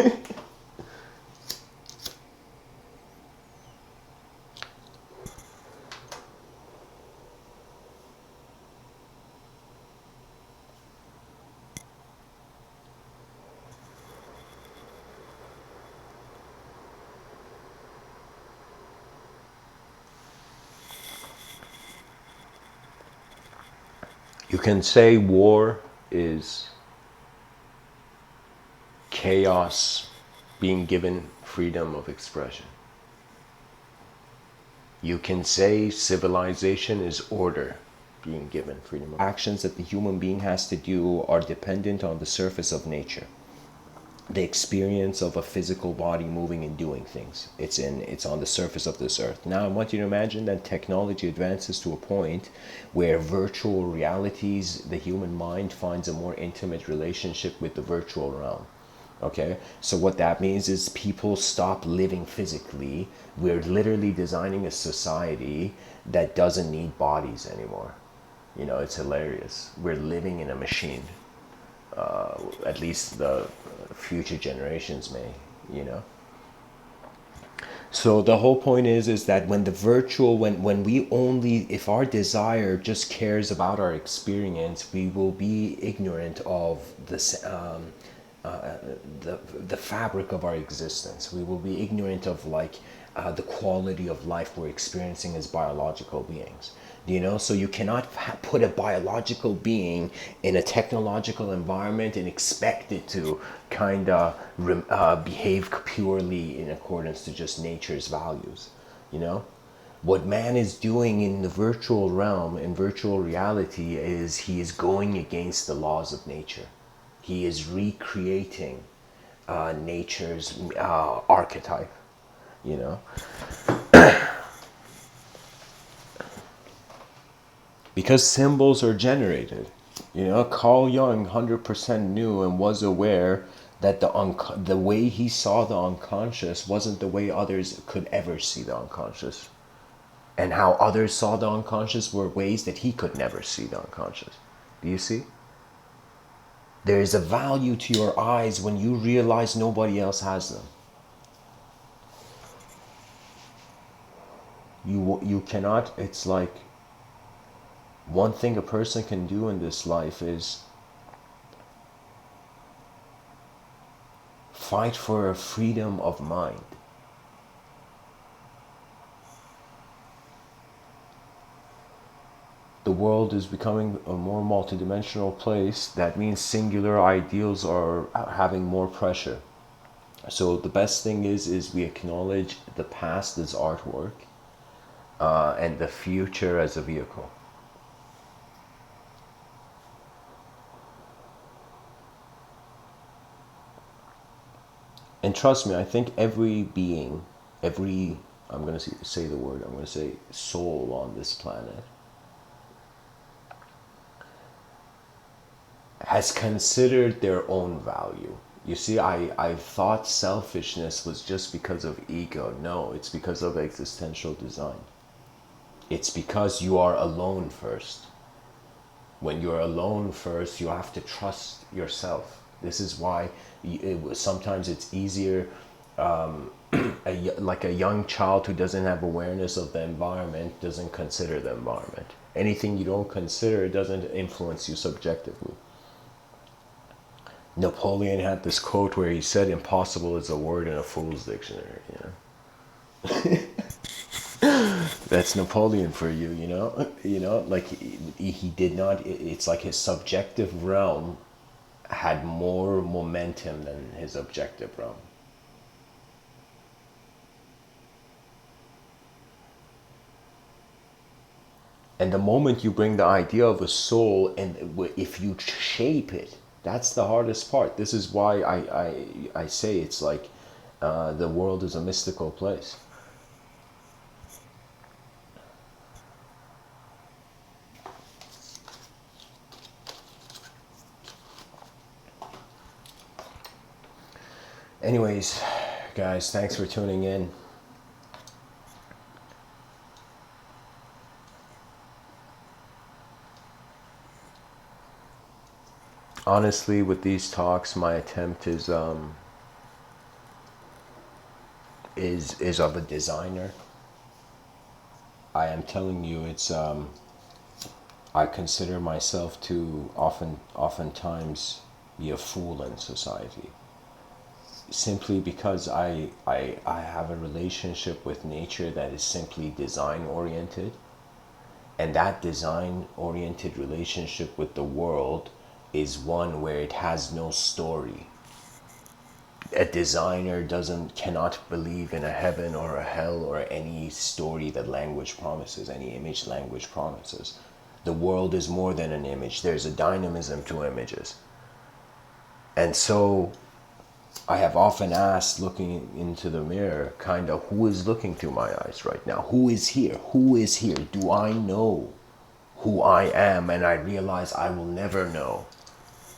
You can say war is chaos being given freedom of expression. You can say civilization is order being given freedom of actions that the human being has to do are dependent on the surface of nature, the experience of a physical body moving and doing things. It's on the surface of this earth. Now I want you to imagine that technology advances to a point where virtual realities, the human mind finds a more intimate relationship with the virtual realm. Okay, so what that means is people stop living physically. We're literally designing a society that doesn't need bodies anymore. You know, it's hilarious. We're living in a machine. At least the future generations may, you know. So the whole point is that when the virtual, when we only, if our desire just cares about our experience, we will be ignorant of this the fabric of our existence. We will be ignorant of like the quality of life we're experiencing as biological beings. Do you know? So you cannot put a biological being in a technological environment and expect it to kind of behave purely in accordance to just nature's values. You know? What man is doing in the virtual realm, in virtual reality, is he is going against the laws of nature. He is recreating nature's archetype, you know? Because symbols are generated. You know, Carl Jung 100% knew and was aware that the way he saw the unconscious wasn't the way others could ever see the unconscious. And how others saw the unconscious were ways that he could never see the unconscious. Do you see? There is a value to your eyes when you realize nobody else has them. You cannot, it's like, one thing a person can do in this life is fight for a freedom of mind. The world is becoming a more multidimensional place. That means singular ideals are having more pressure. So the best thing is we acknowledge the past as artwork and the future as a vehicle. And trust me, I think every being, I'm going to say the word, I'm going to say soul on this planet, has considered their own value. You see, I thought selfishness was just because of ego. No, it's because of existential design. It's because you are alone first. When you're alone first, you have to trust yourself. This is why sometimes it's easier, like a young child who doesn't have awareness of the environment doesn't consider the environment. Anything you don't consider doesn't influence you subjectively. Napoleon had this quote where he said, "Impossible is a word in a fool's dictionary." You know, that's Napoleon for you. You know, like he did not. It's like his subjective realm had more momentum than his objective realm. And the moment you bring the idea of a soul, and if you shape it, that's the hardest part. This is why I say it's like the world is a mystical place. Anyways, guys, thanks for tuning in. Honestly, with these talks, my attempt is of a designer. I am telling you, it's I consider myself to oftentimes be a fool in society, simply because I have a relationship with nature that is simply design oriented, and that design oriented relationship with the world is one where it has no story. A designer cannot believe in a heaven or a hell or any story that language promises, any image language promises. The world is more than an image. There's a dynamism to images. And so I have often asked, looking into the mirror, kind of, who is looking through my eyes right now? Who is here? Who is here? Do I know who I am? And I realize I will never know,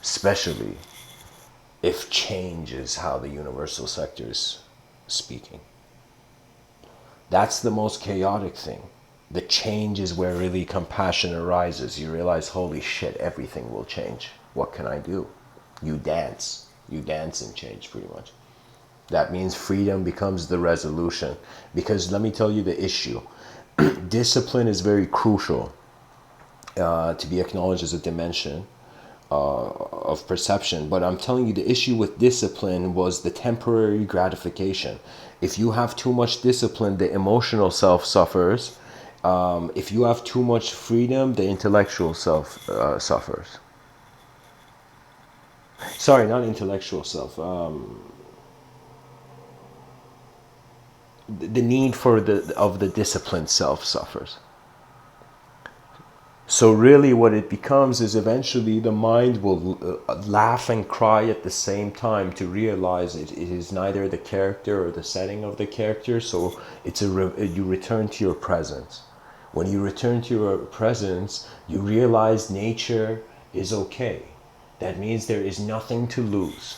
especially if change is how the universal sector is speaking. That's the most chaotic thing. The change is where really compassion arises. You realize, holy shit, everything will change. What can I do? You dance. You dance and change, pretty much. That means freedom becomes the resolution. Because let me tell you the issue. Discipline is very crucial to be acknowledged as a dimension of perception. But I'm telling you, the issue with discipline was the temporary gratification. If you have too much discipline, the emotional self suffers. If you have too much freedom, the intellectual self suffers. Sorry, not intellectual self. the need for the disciplined self suffers. So really what it becomes is eventually the mind will laugh and cry at the same time to realize it is neither the character or the setting of the character. So it's you return to your presence. When you return to your presence, you realize nature is okay. That means there is nothing to lose.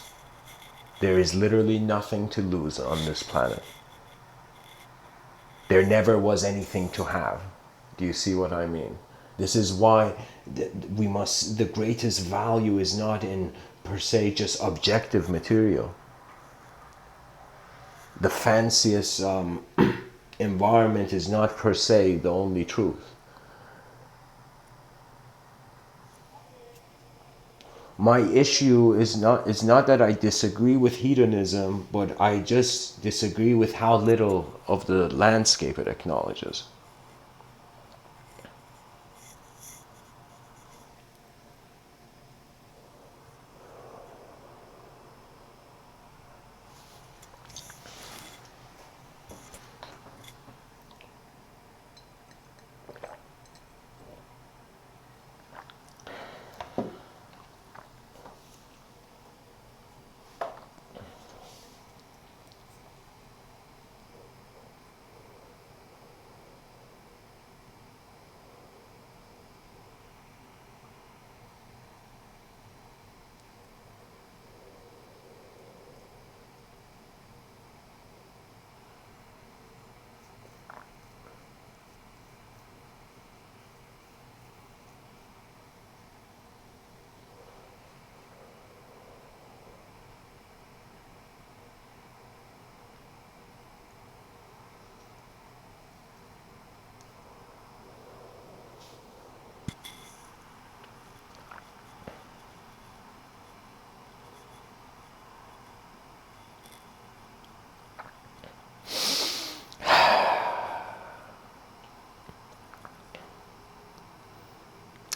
There is literally nothing to lose on this planet. There never was anything to have. Do you see what I mean? This is why the greatest value is not in per se just objective material. The fanciest environment is not per se the only truth. My issue is not that I disagree with hedonism, but I just disagree with how little of the landscape it acknowledges.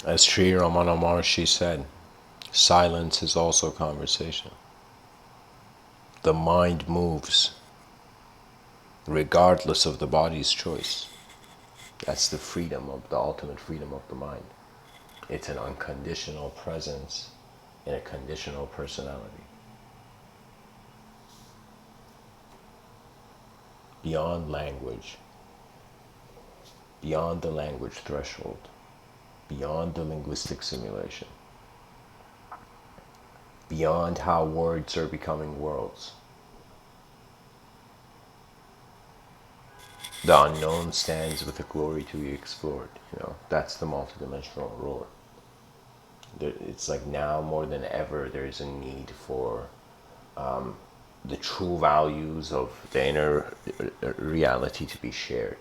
As Sri Ramana Maharshi said, silence is also conversation. The mind moves regardless of the body's choice. That's the freedom of the ultimate freedom of the mind. It's an unconditional presence in a conditional personality. Beyond language, beyond the language threshold, beyond the linguistic simulation, beyond how words are becoming worlds. The unknown stands with a glory to be explored. That's the multidimensional roar. It's like now more than ever there's a need for the true values of the inner reality to be shared.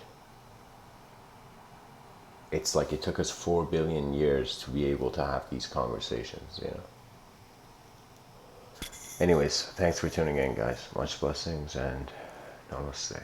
It's like it took us 4 billion years to be able to have these conversations, Anyways, thanks for tuning in, guys. Much blessings and namaste.